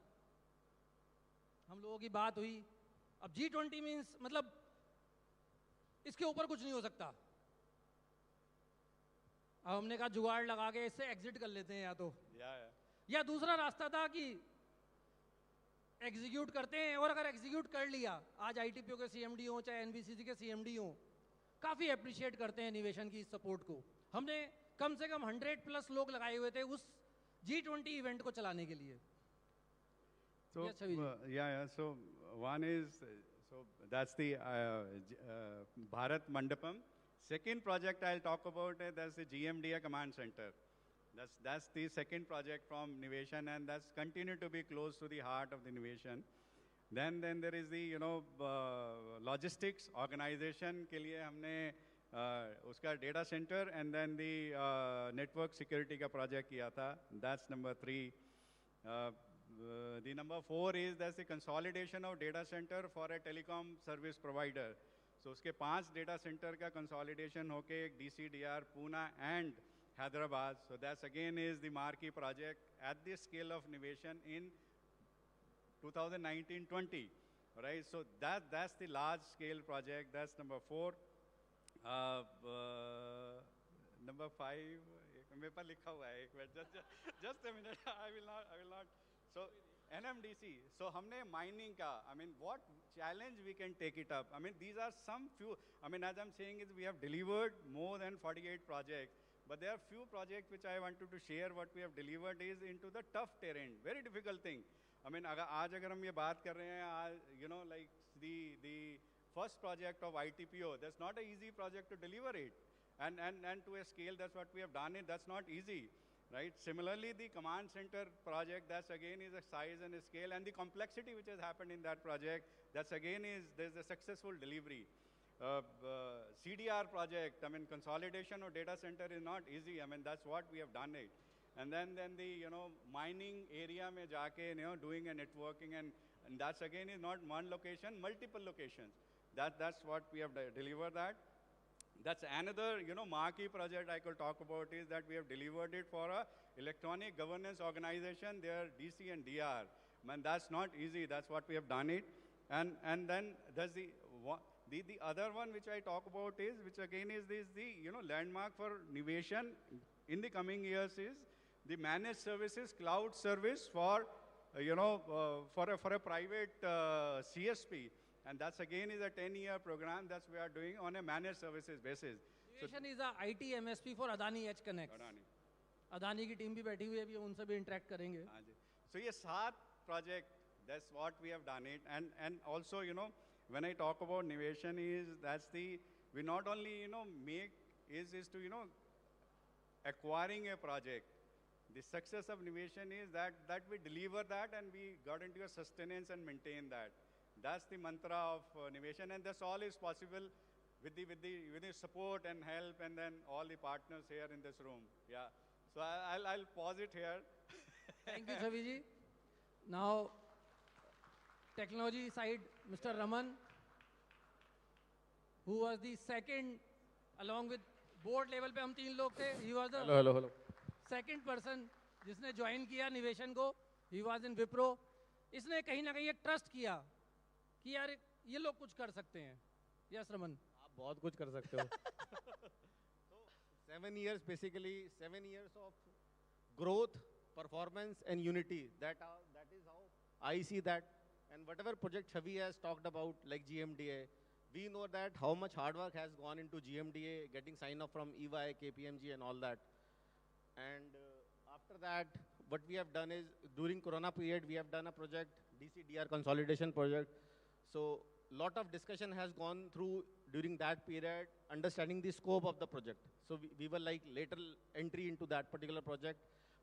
हम लोगों की बात हुई. अब G20 मीन्स मतलब इसके ऊपर कुछ नहीं हो सकता. अब हमने कहा जुगाड़ लगा के इससे एग्जिट कर लेते हैं, या दूसरा रास्ता था कि एग्जीक्यूट करते हैं. और अगर एग्जीक्यूट कर लिया, आज ITPO के CMD हो चाहे NBCC के CMD हो, काफ़ी अप्रिशिएट करते हैं Niveshain की इस सपोर्ट को. हमने कम से कम 100+ लोग लगाए हुए थे उस G20 इवेंट को चलाने के लिए. So so one is, so that's the Bharat Mandapam. Second project I'll talk about is that's the GMDA Command Center. That's the second project from Niveshain, and that's continued to be close to the heart of the Niveshain. Then there is the logistics organization के लिए हमने उसका data center and then the network security का project किया था. That's number 3. The number 4 is that's the consolidation of data center for a telecom service provider. So उसके 5 data center का consolidation होके एक DCDR, Pune and Hyderabad. So that's again is the marquee project at the scale of Niveshain in 2019-20, right? So that's the large scale project. That's number 4. Number 5. मेरे पास लिखा हुआ है एक minute. Just a minute. I will not. So NMDC. So हमने mining का. I mean, what challenge we can take it up? I mean, these are some few. I mean, as I'm saying is we have delivered more than 48 projects. But there are few projects which I wanted to share. What we have delivered is into the tough terrain, very difficult thing. I mean, आज अगर हम ये बात कर रहे हैं, like the first project of ITPO, that's not an easy project to deliver it, and to a scale, that's what we have done it. That's not easy, right? Similarly, the command center project, that's again is a size and a scale, and the complexity which has happened in that project, that's again is there's a successful delivery. CDR project, I mean, consolidation of data center is not easy. I mean, that's what we have done it. And then the, mining area mein jaake, doing a networking and that's again is not one location, multiple locations. That's what we have delivered that. That's another, marquee project I could talk about is that we have delivered it for a electronic governance organization, their DC and DR. Man, that's not easy. That's what we have done it. And then there's the other one which I talk about is, which again is the landmark for Niveshain in the coming years is the managed services cloud service for for a private CSP, and that's again is a 10-year program that we are doing on a managed services basis. Niveshain is a IT MSP for Adani Edge Connect. Adani की टीम भी बैठी हुई है, अभी उनसे भी इंटरेक्ट करेंगे. So ये 7 project that's what we have done it. And also, you know, when I talk about innovation is, we not only, you know, make, is to, you know, acquiring a project. The success of innovation is that we deliver that and we got into a sustenance and maintain that. That's the mantra of innovation, and that's all is possible with the support and help, and then all the partners here in this room. Yeah. So I'll pause it here. Thank you, Chavi ji. Now, technology side, Mr. Raman, who was the second, along with board level पे हम 3 लोग थे. He was the hello. second person जिसने ज्वाइन किया निवेशन को. He was in Wipro. इसने कहीं ना कहीं एक ट्रस्ट किया कि यार ये लोग कुछ कर सकते हैं. Yes, Raman. आप बहुत कुछ कर सकते हो. So 7 years, basically 7 years of growth, performance and unity. That is how I see that. And whatever project Chavi has talked about, like GMDA, we know that how much hard work has gone into GMDA, getting sign off from EY, KPMG and all that. And after that, what we have done is, during Corona period, we have done a project, DCDR consolidation project. So lot of discussion has gone through during that period, understanding the scope of the project. So we were like later entry into that particular project,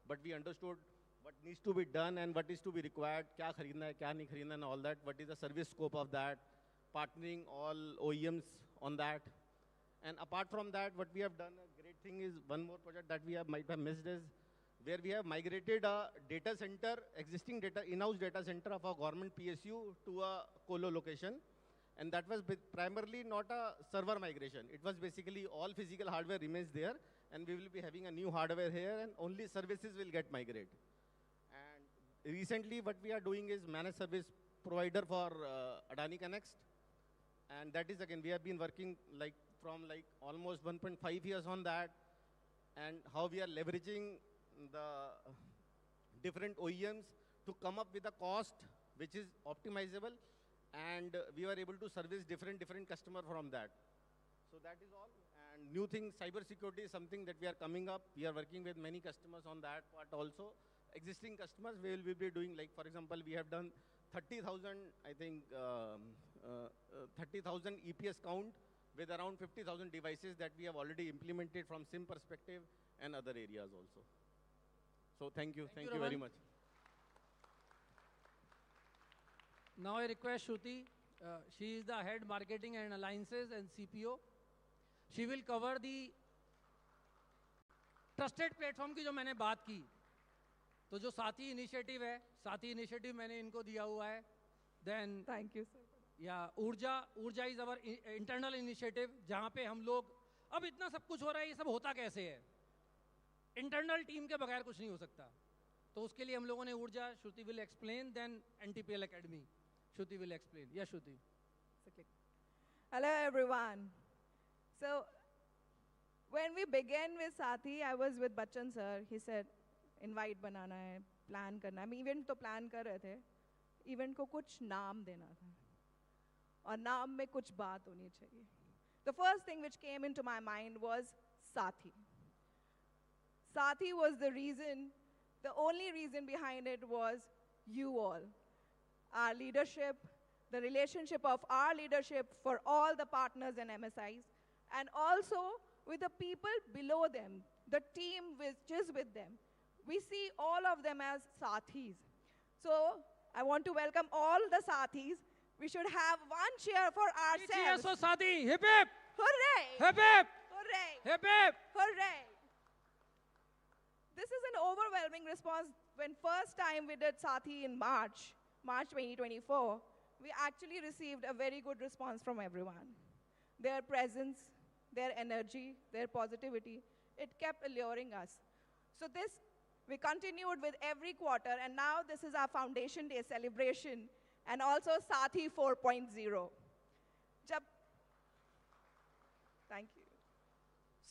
but we understood what needs to be done and what is to be required, kya khareedna hai, kya nahi khareedna and all that, what is the service scope of that, partnering all OEMs on that. And apart from that, what we have done, a great thing is, one more project that we might have missed is, where we have migrated a data center, existing in-house data center of a government PSU to a colo location. And that was primarily not a server migration. It was basically all physical hardware remains there, and we will be having a new hardware here, and only services will get migrated. And recently, what we are doing is managed service provider for Adani Connect. And that is, again, we have been working from almost 1.5 years on that, and how we are leveraging the different OEMs to come up with a cost which is optimizable, and we were able to service different customers from that. So that is all. And new thing, cyber security is something that we are coming up. We are working with many customers on that part also. Existing customers, we will be doing, like, for example, we have done 30,000, I think, 30,000 EPS count with around 50,000 devices that we have already implemented from SIM perspective and other areas also. So thank you very much. Now I request Shruti. She is the head marketing and alliances and CPO. She will cover the trusted platform की जो मैंने बात की. तो जो साथी इनिशिएटिव है, साथी इनिशिएटिव मैंने इनको दिया हुआ है. Then thank you sir. या ऊर्जा इज अवर इंटरनल इनिशिएटिव, जहाँ पे हम लोग, अब इतना सब कुछ हो रहा है, ये सब होता कैसे है? इंटरनल टीम के बगैर कुछ नहीं हो सकता. तो उसके लिए हम लोगों ने ऊर्जा, Shruti will explain, then NTPL Academy, Shruti will explain. या Shruti. Hello everyone. So when we began with Sathi, I was with Bachchan sir. He said invite बनाना है, plan करना है. हम इवेंट तो प्लान कर रहे थे, इवेंट को कुछ नाम देना था, और नाम में कुछ बात होनी चाहिए. The first thing which came into my mind was Sathi. Sathi was the reason, the only reason behind it was you all. Our leadership, the relationship of our leadership for all the partners and MSIs, and also with the people below them, the team which is with them. We see all of them as Sathis. So I want to welcome all the Sathis. We should have one cheer for ourselves. Cheers for Sathi. Hip hip. Hooray! Hip hip. Hooray! Hip hip. Hooray! This is an overwhelming response. When first time we did Sathi in March 2024, we actually received a very good response from everyone. Their presence, their energy, their positivity, it kept alluring us. So this, we continued with every quarter, and now this is our Foundation Day celebration, and also Sathi 4.0. Thank you.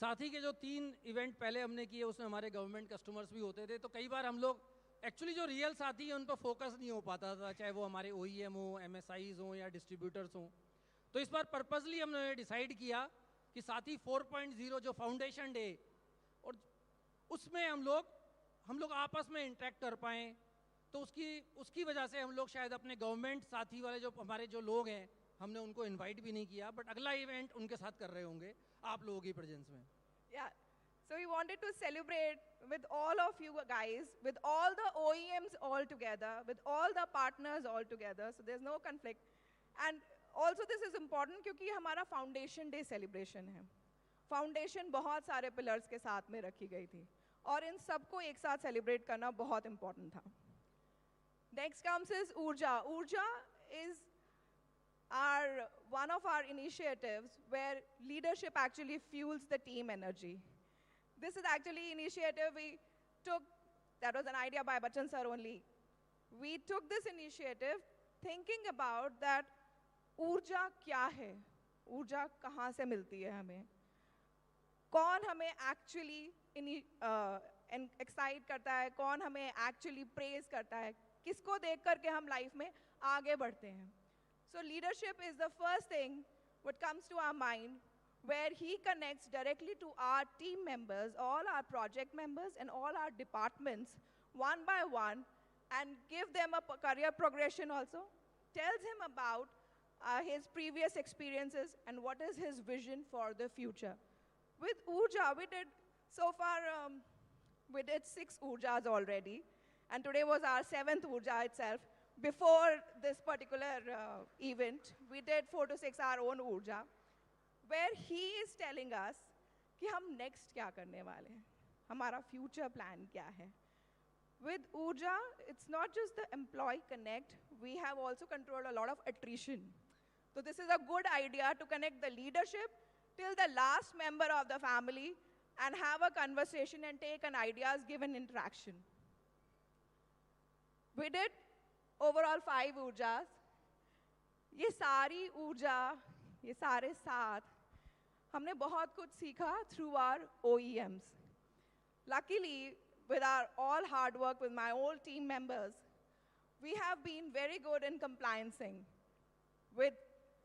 साथी के जो 3 इवेंट पहले हमने किए, उसमें हमारे गवर्नमेंट कस्टमर्स भी होते थे, तो कई बार हम लोग एक्चुअली जो रियल साथी है उन पर फोकस नहीं हो पाता था, चाहे वो हमारे OEM हो, MSIs हो या डिस्ट्रीब्यूटर्स हो. तो इस बार पर्पसली हमने डिसाइड किया कि साथी 4.0 जो फाउंडेशन डे, और उसमें हम लोग आपस में इंटरेक्ट कर पाएँ. तो उसकी वजह से हम लोग शायद अपने गवर्नमेंट साथी वाले जो हमारे जो लोग हैं, हमने उनको इनवाइट भी नहीं किया, बट अगला इवेंट उनके साथ कर रहे होंगे आप लोगों की प्रेजेंस में. Yeah. So we wanted to celebrate with all of you guys, with all the OEMs all together, with all the partners all together. So there's no conflict. And also this is important क्योंकि हमारा Foundation Day celebration है. Foundation बहुत सारे pillars के साथ में रखी गई थी. और इन सबको एक साथ celebrate करना बहुत important था. Next comes is Urja. Urja is one of our initiatives where leadership actually fuels the team energy. This is actually initiative we took, that was an idea by Bachchan sir only. We took this initiative thinking about that ऊर्जा क्या है, ऊर्जा कहाँ से मिलती है हमें, कौन हमें actually excite करता है, कौन हमें actually praise करता है, किसको देख करके हम life में आगे बढ़ते हैं. So leadership is the first thing what comes to our mind, where he connects directly to our team members, all our project members and all our departments one by one, and give them a career progression also, tells him about his previous experiences and what is his vision for the future. With Urja, we did, so far, we did 6 Urjas already, and today was our 7th Urja itself. Before this particular event, we did 4 to 6 our own Urja, where he is telling us कि हम next क्या करने वाले हैं, हमारा future plan क्या है. With Urja, it's not just the employee connect, we have also controlled a lot of attrition. So this is a good idea to connect the leadership till the last member of the family and have a conversation and take an ideas given interaction. We did overall 5 Urjas. ये सारी ऊर्जा, ये सारे साथ, हमने बहुत कुछ सीखा through our OEMs. Luckily, with our all hard work with my whole team members, we have been very good in compliancing. With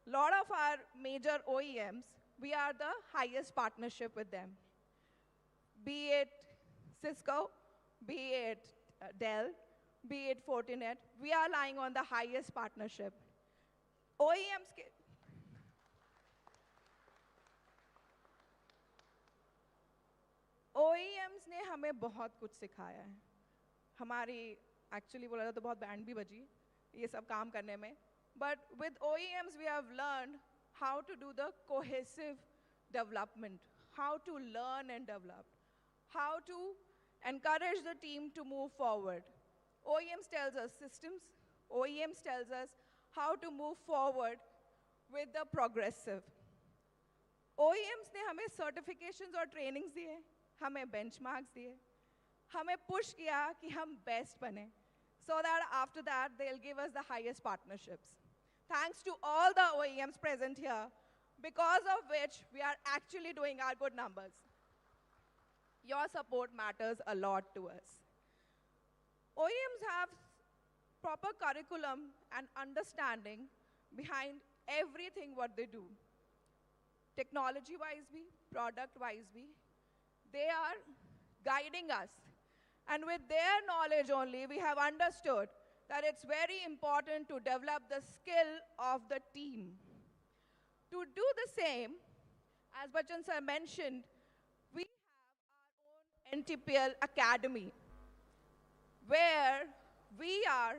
a lot of our major OEMs, we are the highest partnership with them. Be it Cisco, be it Dell, be it Fortinet, we are lying on the highest partnership. OEMs ने हमें बहुत कुछ सिखाया है. हमारी actually बोला जाए तो बहुत बैंड भी बजी ये सब काम करने में. But with OEMs we have learned how to do the cohesive development, how to learn and develop, how to encourage the team to move forward. OEMs tells us systems, OEMs tells us how to move forward with the progressive. OEMs ने हमें certifications और trainings दिए, हमें benchmarks दिए, हमें push किया कि हम best बने, so that after that they'll give us the highest partnerships. Thanks to all the OEMs present here, because of which we are actually doing our good numbers. Your support matters a lot to us. OEMs have proper curriculum and understanding behind everything what they do. Technology-wise bhi, product-wise bhi, they are guiding us. And with their knowledge only, we have understood that it's very important to develop the skill of the team. To do the same, as Bachchan sir mentioned, we have our own NTPL Academy, where we are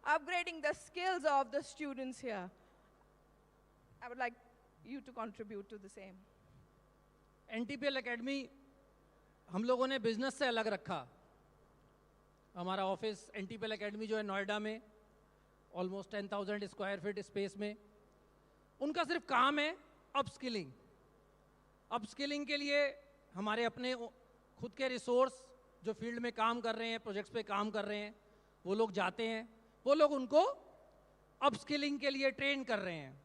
upgrading the skills of the students here. I would like you to contribute to the same. NTPL Academy हम लोगों ने बिजनेस से अलग रखा. हमारा ऑफिस NTPL Academy जो है नोएडा में ऑलमोस्ट 10,000 स्क्वायर फीट स्पेस में, उनका सिर्फ काम है अपस्किलिंग. अपस्किलिंग के लिए हमारे अपने खुद के रिसोर्स जो फील्ड में काम कर रहे हैं, प्रोजेक्ट्स पे काम कर रहे हैं, वो लोग जाते हैं, वो लोग उनको अपस्किलिंग के लिए ट्रेन कर रहे हैं.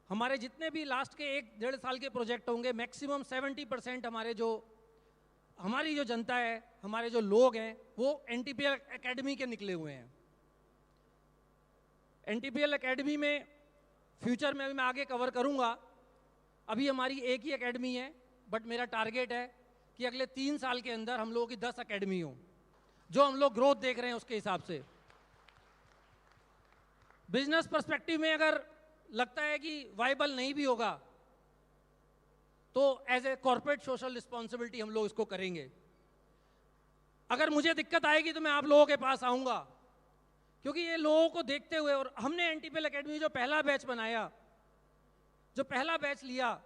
हमारे जितने भी लास्ट के 1-1.5 साल के प्रोजेक्ट होंगे, मैक्सिमम 70% हमारी जो जनता है, हमारे जो लोग हैं, वो NTPL एकेडमी के निकले हुए हैं. NTPL एकेडमी में फ्यूचर में भी मैं आगे कवर करूंगा. अभी हमारी एक ही एकेडमी है, बट मेरा टारगेट है कि अगले 3 साल के अंदर हम लोगों की 10 एकेडमी हो. जो हम लोग ग्रोथ देख रहे हैं उसके हिसाब से बिजनेस पर्सपेक्टिव में अगर लगता है कि वाइबल नहीं भी होगा तो as a corporate social responsibility हम लोग इसको करेंगे। अगर मुझे दिक्कत आएगी तो मैं आप लोगों के पास आऊंगा, क्योंकि ये लोगों को देखते हुए, और हमने एनटीपीएल एकेडमी जो पहला बैच बनाया, जो पहला बैच लिया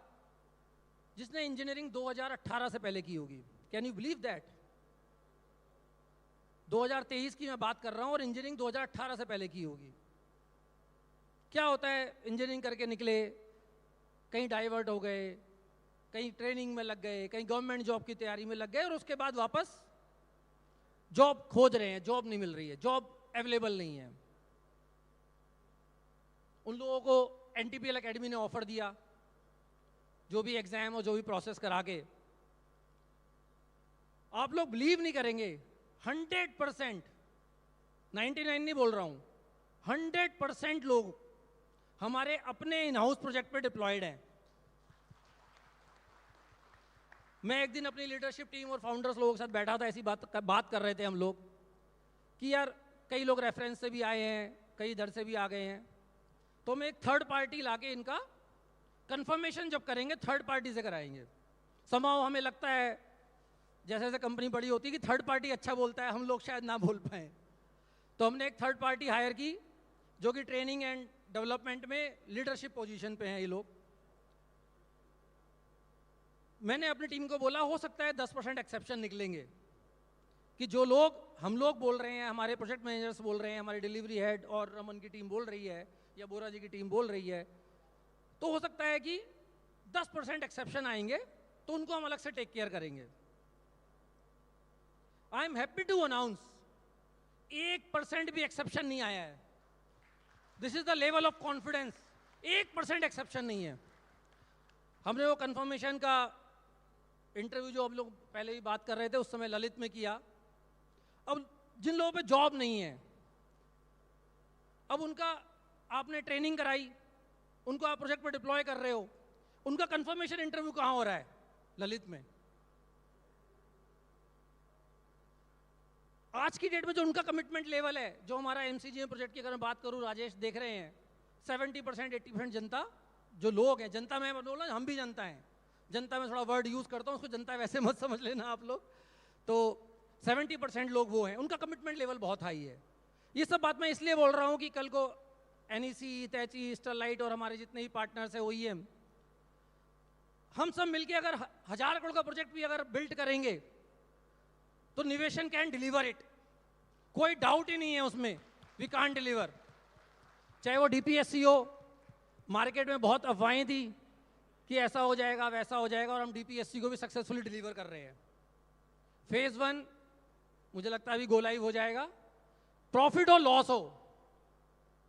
जिसने इंजीनियरिंग 2018 से पहले की होगी, कैन यू बिलीव दैट? 2023 की मैं बात कर रहा हूं और इंजीनियरिंग 2018 से पहले की होगी। क्या होता है, इंजीनियरिंग करके निकले, कहीं डाइवर्ट हो गए, कहीं ट्रेनिंग में लग गए, कहीं गवर्नमेंट जॉब की तैयारी में लग गए, और उसके बाद वापस जॉब खोज रहे हैं, जॉब नहीं मिल रही है, जॉब अवेलेबल नहीं है। उन लोगों को एनटीपीएल एकेडमी ने ऑफर दिया, जो भी एग्जाम और जो भी प्रोसेस करा के। आप लोग बिलीव नहीं करेंगे, 100%, 99 नहीं बोल रहा हूं, 100% लोग हमारे अपने इन हाउस प्रोजेक्ट पे डिप्लॉयड हैं। मैं एक दिन अपनी लीडरशिप टीम और फाउंडर्स लोगों के साथ बैठा था, ऐसी बात कर रहे थे हम लोग कि यार कई लोग रेफरेंस से भी आए हैं, कई इधर से भी आ गए हैं, तो हम एक थर्ड पार्टी लाके इनका कंफर्मेशन जब करेंगे थर्ड पार्टी से कराएंगे। समाओ हमें लगता है जैसे जैसे कंपनी बड़ी होती है कि थर्ड पार्टी अच्छा बोलता है, हम लोग शायद ना बोल पाए, तो हमने एक थर्ड पार्टी हायर की जो कि ट्रेनिंग एंड डेवलपमेंट में लीडरशिप पोजीशन पे हैं ये लोग। मैंने अपनी टीम को बोला हो सकता है 10% एक्सेप्शन निकलेंगे कि जो लोग हम लोग बोल रहे हैं, हमारे प्रोजेक्ट मैनेजर्स बोल रहे हैं, हमारी डिलीवरी हेड और रमन की टीम बोल रही है या बोरा जी की टीम बोल रही है, तो हो सकता है कि 10% एक्सेप्शन आएंगे, तो उनको हम अलग से टेक केयर करेंगे। I am happy to announce 1% भी एक्सेप्शन नहीं आया है। This is the level of confidence, 1% exception नहीं है। हमने वो कंफर्मेशन का इंटरव्यू जो हम लोग पहले भी बात कर रहे थे उस समय ललित में किया। अब जिन लोगों पे जॉब नहीं है, अब उनका आपने ट्रेनिंग कराई, उनको आप प्रोजेक्ट पे डिप्लॉय कर रहे हो, उनका कंफर्मेशन इंटरव्यू कहाँ हो रहा है? ललित में। आज की डेट में जो उनका कमिटमेंट लेवल है, जो हमारा एमसीजीएम प्रोजेक्ट की अगर मैं बात करूं, राजेश देख रहे हैं 70% 80% जनता, जो लोग हैं, जनता में बोला, हम भी जनता हैं, जनता में थोड़ा वर्ड यूज करता हूं, उसको जनता वैसे मत समझ लेना आप लोग, तो 70% लोग वो हैं, उनका कमिटमेंट लेवल बहुत हाई है। ये सब बात मैं इसलिए बोल रहा हूं कि कल को एनईसी, तैची, स्टरलाइट और हमारे जितने भी पार्टनर्स हैं ओईएम, हम सब मिलके अगर 1000 करोड़ का प्रोजेक्ट भी अगर बिल्ड करेंगे तो निवेशन कैन डिलीवर इट, कोई डाउट ही नहीं है उसमें, वी कांट डिलीवर। चाहे वो डीपीएससी हो, मार्केट में बहुत अफवाहें थी कि ऐसा हो जाएगा वैसा हो जाएगा, और हम डीपीएससी को भी सक्सेसफुली डिलीवर कर रहे हैं। फेज 1 मुझे लगता है अभी गो लाइव हो जाएगा। प्रॉफिट हो लॉस हो,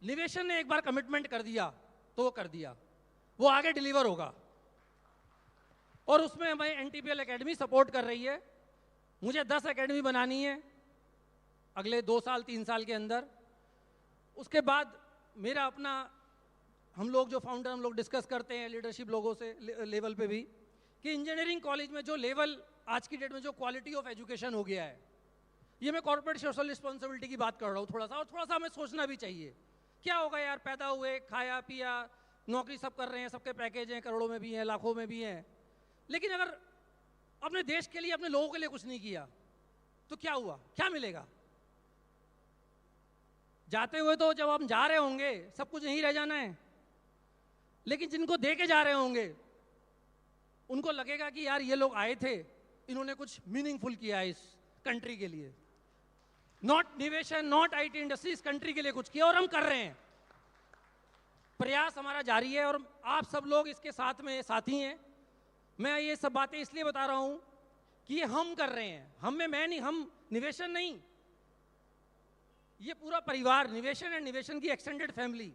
निवेशन ने एक बार कमिटमेंट कर दिया तो वो कर दिया, वो आगे डिलीवर होगा, और उसमें हमें एनटीपीएल एकेडमी सपोर्ट कर रही है। मुझे 10 एकेडमी बनानी है अगले 2 साल 3 साल के अंदर। उसके बाद मेरा अपना, हम लोग जो फाउंडर हम लोग डिस्कस करते हैं लीडरशिप लोगों से लेवल पे भी, कि इंजीनियरिंग कॉलेज में जो लेवल आज की डेट में जो क्वालिटी ऑफ एजुकेशन हो गया है, ये मैं कॉर्पोरेट सोशल रिस्पॉन्सिबिलिटी की बात कर रहा हूँ थोड़ा सा, और थोड़ा सा हमें सोचना भी चाहिए। क्या होगा यार, पैदा हुए, खाया पिया, नौकरी सब कर रहे हैं, सबके पैकेज हैं, करोड़ों में भी हैं, लाखों में भी हैं, लेकिन अगर अपने देश के लिए, अपने लोगों के लिए कुछ नहीं किया तो क्या हुआ, क्या मिलेगा? जाते हुए तो जब हम जा रहे होंगे सब कुछ यहीं रह जाना है, लेकिन जिनको दे के जा रहे होंगे उनको लगेगा कि यार ये लोग आए थे, इन्होंने कुछ मीनिंगफुल किया है इस कंट्री के लिए, नॉट निवेशन, नॉट आईटी इंडस्ट्री, इस कंट्री के लिए कुछ किया, और हम कर रहे हैं। प्रयास हमारा जारी है और आप सब लोग इसके साथ में साथी हैं। मैं ये सब बातें इसलिए बता रहा हूं कि ये हम कर रहे हैं, हम में मैं नहीं, हम निवेशन नहीं, ये पूरा परिवार, निवेशन एंड निवेशन की एक्सटेंडेड फैमिली,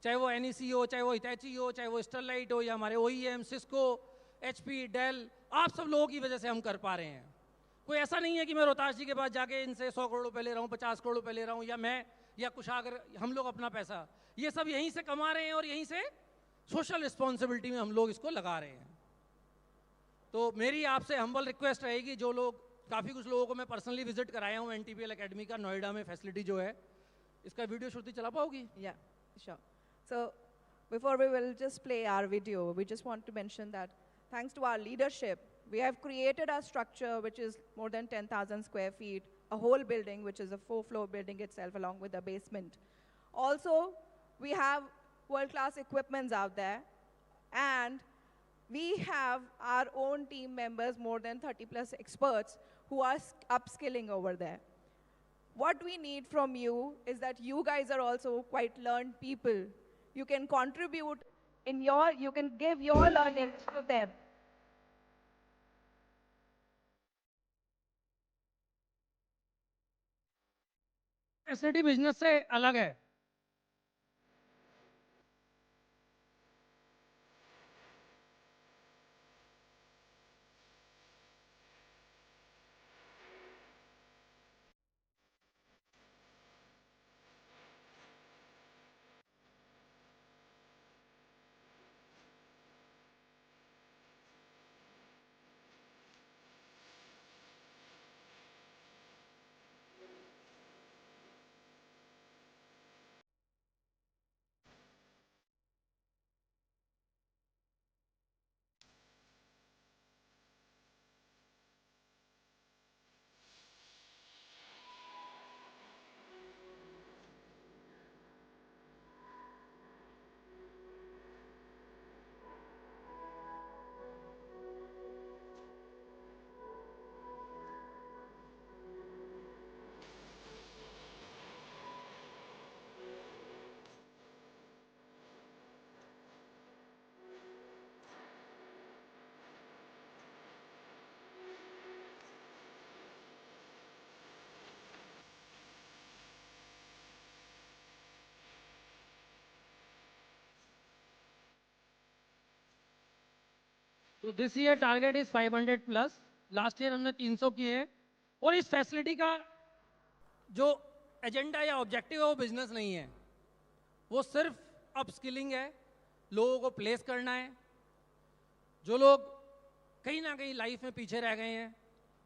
चाहे वो एनईसी हो, चाहे वो हितैची हो, चाहे वो स्टरलाइट हो, या हमारे ओईएम, सिस्को, एचपी, डेल, आप सब लोगों की वजह से हम कर पा रहे हैं। कोई ऐसा नहीं है कि मैं रोहताश जी के पास जाके इनसे 100 करोड़ रुपए ले रहा हूँ, 50 करोड़ रुपए ले रहा हूँ, या मैं या कुशागर, हम लोग अपना पैसा ये सब यहीं से कमा रहे हैं और यहीं से सोशल रिस्पॉन्सिबिलिटी में हम लोग इसको लगा रहे हैं। तो मेरी आपसे हम्बल रिक्वेस्ट रहेगी, जो लोग, काफ़ी कुछ लोगों को मैं पर्सनली विजिट कराया हूँ एनटीपीएल एकेडमी का, नोएडा में फैसिलिटी जो है, इसका वीडियो श्रुति चला पाओगी? या Sure. So before we will just play our video, we just want to mention that thanks to our leadership, we have created a structure which is more than 10,000 square feet, a whole building, which is a 4-floor building itself, along with a basement. Also, we have world-class equipments out there, and we have our own team members, more than 30+ experts, who are upskilling over there. What we need from you is that you guys are also quite learned people. You can contribute you can give your learnings to them. Facility business से अलग है. तो this year target is 500+. Last year हमने 300 किए हैं. और इस फैसिलिटी का जो एजेंडा या ऑब्जेक्टिव है वो बिजनेस नहीं है, वो सिर्फ अपस्किलिंग है. लोगों को प्लेस करना है. जो लोग कहीं ना कहीं लाइफ में पीछे रह गए हैं,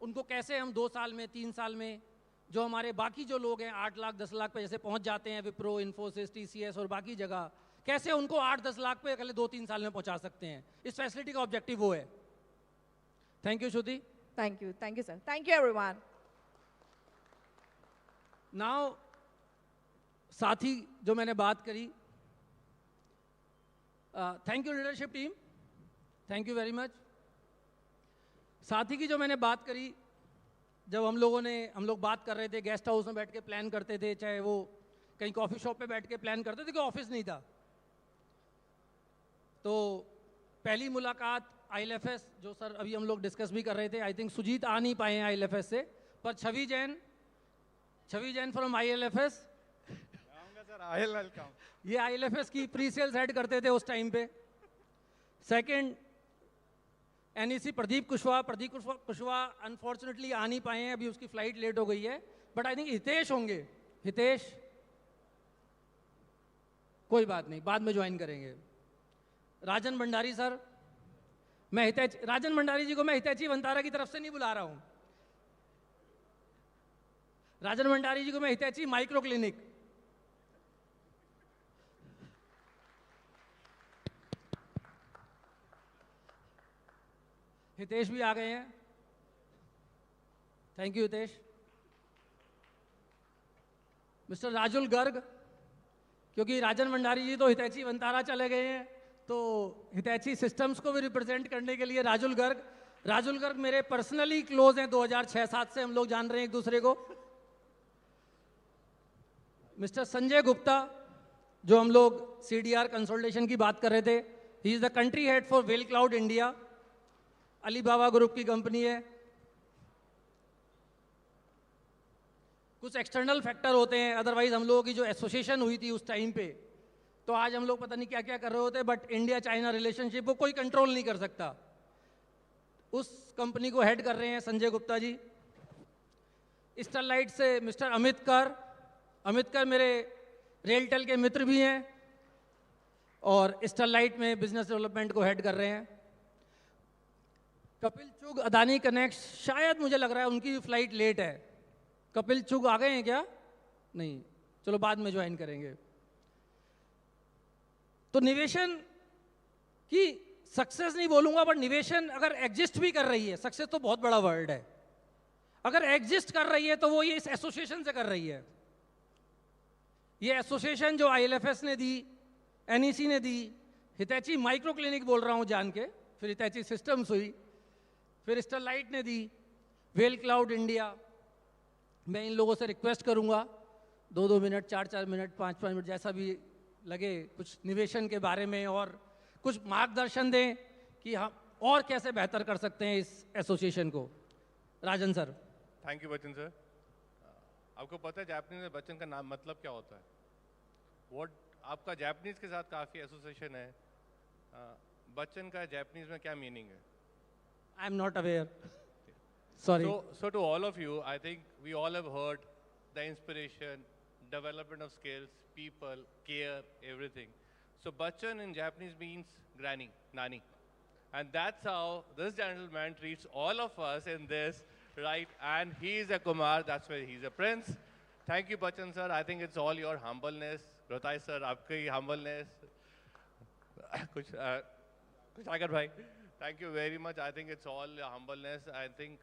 उनको कैसे हम 2 साल में 3 साल में, जो हमारे बाकी जो लोग हैं 8 लाख 10 लाख पे जैसे पहुंच जाते हैं, विप्रो, इन्फोसिस, TCS और बाकी जगह, कैसे उनको 8-10 लाख पे अगले 2-3 साल में पहुंचा सकते हैं. इस फैसिलिटी का ऑब्जेक्टिव वो है. Thank you Shruti. Thank you sir. Thank you everyone. Now साथी जो मैंने बात करी, thank you leadership team, thank you very much. साथी की जो मैंने बात करी, जब हम लोग बात कर रहे थे, गेस्ट हाउस में बैठ के प्लान करते थे, चाहे वो कहीं कॉफ़ी शॉप पे बैठ के प्लान करते थे, कि ऑफिस नहीं था. तो पहली मुलाकात ILFS, जो सर अभी हम लोग डिस्कस भी कर रहे थे, आई थिंक सुजीत आ नहीं पाए हैं ILFS से, पर छवि जैन फ्रॉम ILFS, ये ILFS की प्री सेल्स हेड करते थे उस टाइम पे. Second NEC Pradeep Kushwaha unfortunately आ नहीं पाए हैं, अभी उसकी फ्लाइट लेट हो गई है, बट आई थिंक हितेश होंगे. हितेश कोई बात नहीं, बाद में ज्वाइन करेंगे. राजन भंडारी सर, राजन भंडारी जी को मैं हितैची वंतारा की तरफ से नहीं बुला रहा हूं. राजन भंडारी जी को मैं हितैची माइक्रो क्लिनिक. हितेश भी आ गए हैं. Thank you Hitesh. Mister Rajul Garg, क्योंकि राजन भंडारी जी तो हितैची वंतारा चले गए हैं, तो हितैची सिस्टम्स को भी रिप्रेजेंट करने के लिए राजुल गर्ग मेरे पर्सनली क्लोज हैं. 2006-07 से हम लोग जान रहे हैं एक दूसरे को. मिस्टर संजय गुप्ता, जो हम लोग CDR कंसोलिडेशन की बात कर रहे थे, he is the country head for well cloud India. Alibaba group की कंपनी है. कुछ एक्सटर्नल फैक्टर होते हैं, अदरवाइज हम लोगों की जो एसोसिएशन हुई थी उस टाइम पे, तो आज हम लोग पता नहीं क्या क्या कर रहे होते, बट इंडिया चाइना रिलेशनशिप को कोई कंट्रोल नहीं कर सकता. उस कंपनी को हेड कर रहे हैं संजय गुप्ता जी. स्टरलाइट से मिस्टर अमित कर मेरे रेलटेल के मित्र भी हैं, और स्टरलाइट में बिजनेस डेवलपमेंट को हेड कर रहे हैं. कपिल चुग अदानी कनेक्ट, शायद मुझे लग रहा है उनकी फ्लाइट लेट है. कपिल चुग आ गए हैं क्या? नहीं, चलो बाद में ज्वाइन करेंगे. तो निवेशन की सक्सेस नहीं बोलूंगा, बट निवेशन अगर एग्जिस्ट भी कर रही है, सक्सेस तो बहुत बड़ा वर्ड है, अगर एग्जिस्ट कर रही है तो वो ये इस एसोसिएशन से कर रही है। ये एसोसिएशन जो आईएलएफएस ने दी, एनईसी ने दी, हितैची माइक्रो क्लिनिक बोल रहा हूं जान के, फिर हितैची सिस्टम्स हुई, फिर स्टरलाइट ने दी, वेल क्लाउड इंडिया। मैं इन लोगों से रिक्वेस्ट करूंगा 2-2 मिनट, 4-4 मिनट, 5-5 मिनट, जैसा भी लगे, कुछ निवेशन के बारे में और कुछ मार्गदर्शन दें कि हम और कैसे बेहतर कर सकते हैं इस एसोसिएशन को। Rajan sir. Thank you Bachchan sir. आपको पता है जापानीज में बच्चन का नाम मतलब क्या होता है? व्हाट आपका जापानीज के साथ काफ़ी एसोसिएशन है, बच्चन का जापानीज में क्या मीनिंग है? I am not aware, sorry. So to all of you, I think we all have heard the inspiration, development of skills, people, care, everything. So Bachchan in Japanese means granny, nani. And that's how this gentleman treats all of us in this, right? And he is a Kumar, that's why he's a prince. Thank you Bachchan sir, I think it's all your humbleness. Rotai sir, आपकी humbleness. कुछ आगर भाई, thank you very much. I think it's all your humbleness. I think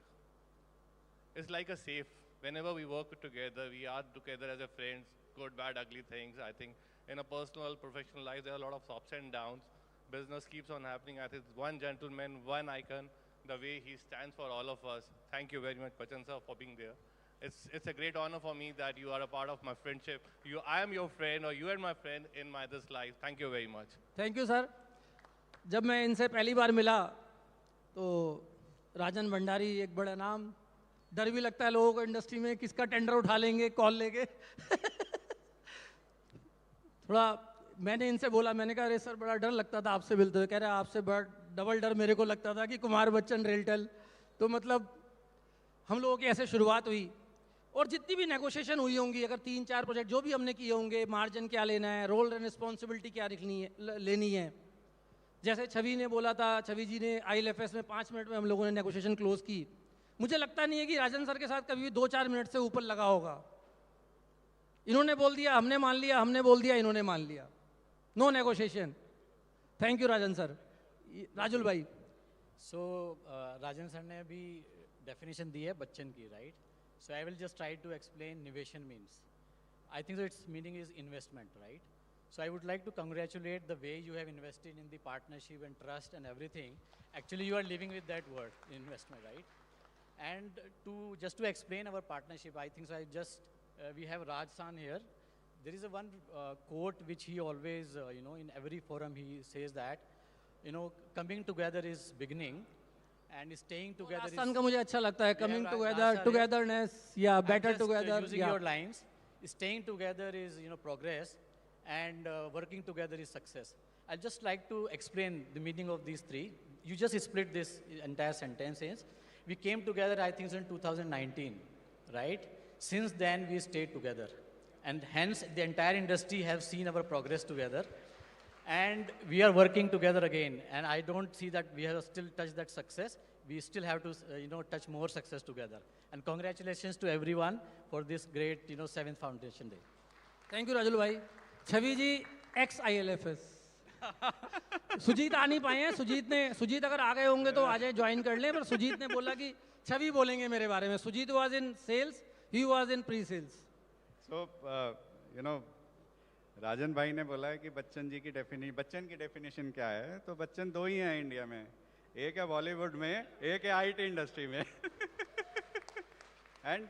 it's like a safe. Whenever we work together, we are together as a friends, good, bad, ugly things. I think in a personal, professional life, there are a lot of ups and downs. Business keeps on happening. I think one gentleman, one icon, the way he stands for all of us. Thank you very much, Bachchan sir, for being there. It's a great honor for me that you are a part of my friendship. I am your friend, or you are my friend in my this life. Thank you very much. Thank you sir. जब मैं इनसे पहली बार मिला तो राजन भंडारी एक बड़ा नाम, डर भी लगता है लोगों को इंडस्ट्री में, किसका टेंडर उठा लेंगे कॉल लेके। थोड़ा मैंने इनसे बोला, मैंने कहा अरे सर बड़ा डर लगता था आपसे मिलते हुए। कह रहे आपसे बड़ा डबल डर मेरे को लगता था कि कुमार बच्चन रेलटेल। तो मतलब हम लोगों की ऐसे शुरुआत हुई, और जितनी भी नेगोशिएशन हुई होंगी, अगर 3-4 प्रोजेक्ट जो भी हमने किए होंगे, मार्जिन क्या लेना है, रोल एंड रिस्पॉन्सिबिलिटी क्या लेनी है। जैसे छवि ने बोला था, छवि जी ने आईएलएफएस में 5 मिनट में हम लोगों ने नेगोशिएशन क्लोज की। मुझे लगता नहीं है कि राजन सर के साथ कभी भी 2-4 मिनट से ऊपर लगा होगा। इन्होंने बोल दिया, हमने मान लिया, हमने बोल दिया, इन्होंने मान लिया, no negotiation. Thank you Rajan sir. Rajul भाई। सो राजन सर ने अभी डेफिनेशन दी है बच्चन की, right? So I will just try to explain निवेशन means. I think its meaning is investment, right? So I would like to congratulate the way you have invested in the partnership and trust and everything. Actually, you are living with that word, investment, right? And just to explain our partnership, I think so I just, we have Raj San here. There is a one quote which he always, in every forum he says that, coming together is beginning and staying together is... Rajasthan का मुझे अच्छा लगता है, coming Yeah, together, togetherness, yeah, better together. Using your lines, staying together is, progress, and working together is success. I'd just like to explain the meaning of these three. You just split this entire sentences. We came together, I think, in 2019, right? Since then, we stayed together. And hence, the entire industry have seen our progress together. And we are working together again. And I don't see that we have still touched that success. We still have to, touch more success together. And congratulations to everyone for this great, 7th Foundation Day. Thank you, Rajul bhai. Chhavi ji ex ILFS। Sujeet आ नहीं पाए हैं। सुजीत अगर आ गए होंगे तो आ जाए, ज्वाइन कर लें। पर सुजीत ने बोला कि छवि बोलेंगे मेरे बारे में। Sujeet was in sales, he was in pre sales. So Rajan भाई ने बोला है कि बच्चन की डेफिनेशन क्या है। तो बच्चन 2 ही हैं इंडिया में, एक है बॉलीवुड में, एक है IT इंडस्ट्री में। And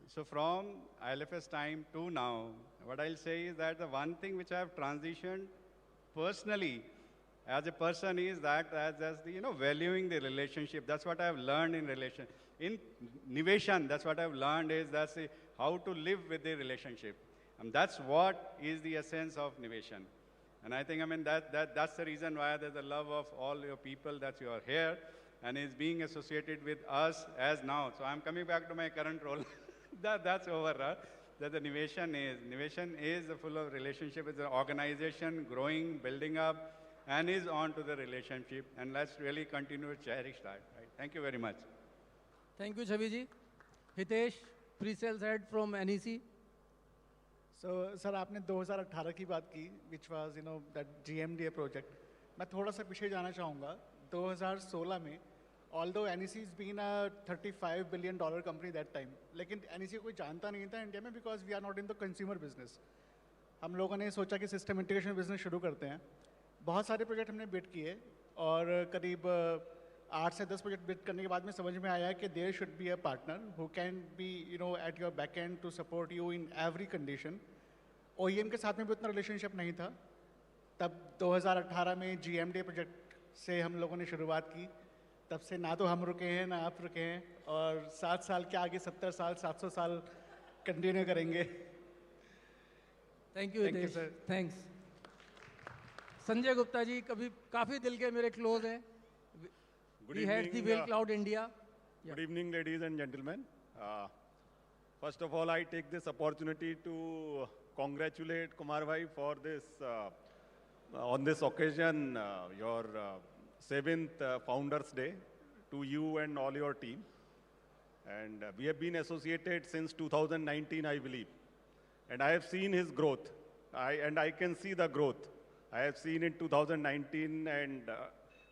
so from ILFS time to now, what I'll say is that the one thing which I have transitioned personally as a person is that as the, valuing the relationship. That's what I've learned in Niveshan. That's what I've learned is how to live with the relationship. And that's what is the essence of Niveshan. And I think, that's the reason why there's a love of all your people that you are here and is being associated with us as now. So I'm coming back to my current role. That's over. That the Niveshan is full of relationship. It's an organization growing, building up, and is on to the relationship. And let's really continue to cherish that. Right? Thank you very much. Thank you, Chavi ji. Hitesh, pre-sales head from NEC. So sir आपने 2018 की बात की which was that GMDA project. मैं थोड़ा सा पीछे जाना चाहूँगा. 2016 में although NEC is been a $35 billion company that time, लेकिन NEC कोई जानता नहीं था इंडिया में because we are not in the consumer business. हम लोगों ने सोचा कि सिस्टम इंटीग्रेशन बिजनेस शुरू करते हैं. बहुत सारे प्रोजेक्ट हमने बिड किए और करीब 8 से 10 प्रोजेक्ट बिड करने के बाद में समझ में आया कि there should be a partner who can be at your back end to support you in every condition. OEM के साथ में भी उतना रिलेशनशिप नहीं था. तब 2018 में GMDA प्रोजेक्ट से हम लोगों ने शुरुआत की. तब से ना तो हम रुके हैं ना आप रुके हैं, और 7 साल के आगे 70 साल 700 साल कंटिन्यू करेंगे. Thank you Thank you, Hitesh, sir. Thanks. Sanjay Gupta ji कभी काफ़ी दिल के मेरे क्लोज हैं. Good He heads the evening, Whale Cloud India. Good evening, ladies and gentlemen. First of all, I take this opportunity to congratulate Kumar Bhai for this, on this occasion, your 7th Founders Day to you and all your team. And we have been associated since 2019, I believe. And I have seen his growth. I can see the growth. I have seen in 2019 and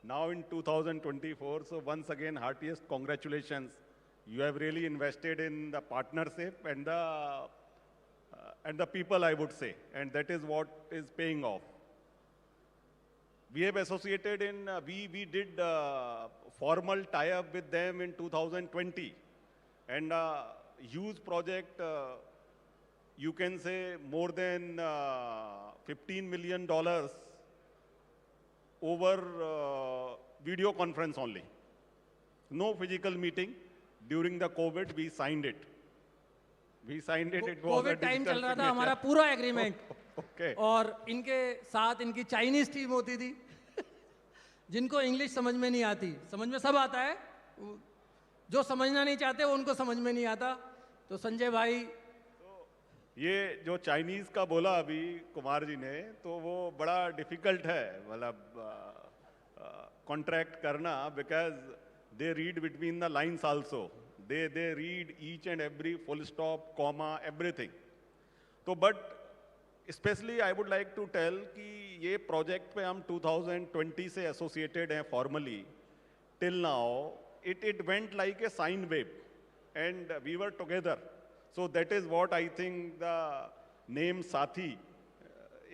now in 2024. So once again, heartiest congratulations. You have really invested in the partnership and the people, I would say. And that is what is paying off. We have associated in, we did formal tie-up with them in 2020. And huge project, you can say more than $15 million over video conference only. No physical meeting. During the COVID, we signed it. We signed it. It was a Covid time digital चल रहा था signature. हमारा पूरा एग्रीमेंट. Okay. और इनके साथ इनकी चाइनीज टीम होती थी जिनको इंग्लिश समझ में नहीं आती. समझ में सब आता है, जो समझना नहीं चाहते वो उनको समझ में नहीं आता. तो संजय भाई, ये जो चाइनीज का बोला अभी कुमार जी ने, तो वो बड़ा डिफिकल्ट है, मतलब कॉन्ट्रैक्ट करना, because they read between the lines also. They read each and every full stop, comma, everything. तो but specially I would like to tell कि ये प्रोजेक्ट पे हम 2020 से एसोसिएटेड हैं formally. Till now it went like a sine wave and we were together. So that is what I think the name Sathi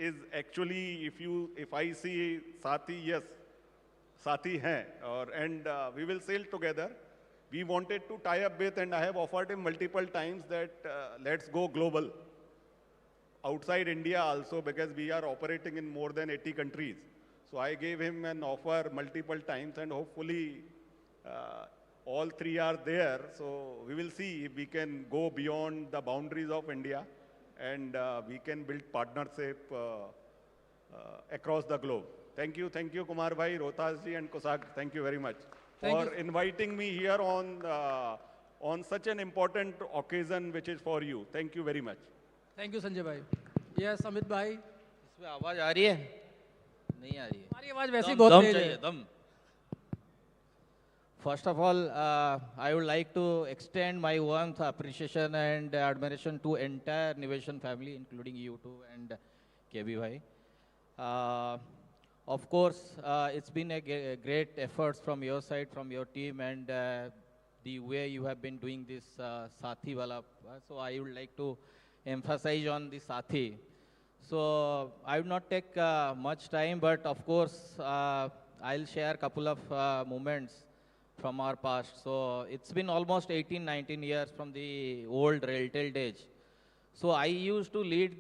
is actually, if I see Sathi, yes, Sathi hai, and we will sail together. We wanted to tie up with, and I have offered him multiple times that let's go global. Outside India also, because we are operating in more than 80 countries. So I gave him an offer multiple times, and hopefully all three are there. So we will see if we can go beyond the boundaries of India, and we can build partnership across the globe. Thank you, Kumar Bhai, Rohtas ji, and Kusag. Thank you very much for inviting me here on such an important occasion, which is for you. Thank you very much. Thank you Sanjay भाई. यस अमित भाई, इसमें आवाज आ रही है? नहीं आ रही है. हमारी आवाज वैसे ही दम बहुत तेज चाहिए, है. दम. First of all, I would like to extend my warmth appreciation and admiration to entire Nivation family, including you too and KB bhai. Of course, it's been a great efforts from your side, from your team, and the way you have been doing this Sathi wala. So I would like to emphasize on the Sathi. So I would not take much time, but of course, I'll share a couple of moments from our past. So it's been almost 18, 19 years from the old Railtel days. So I used to lead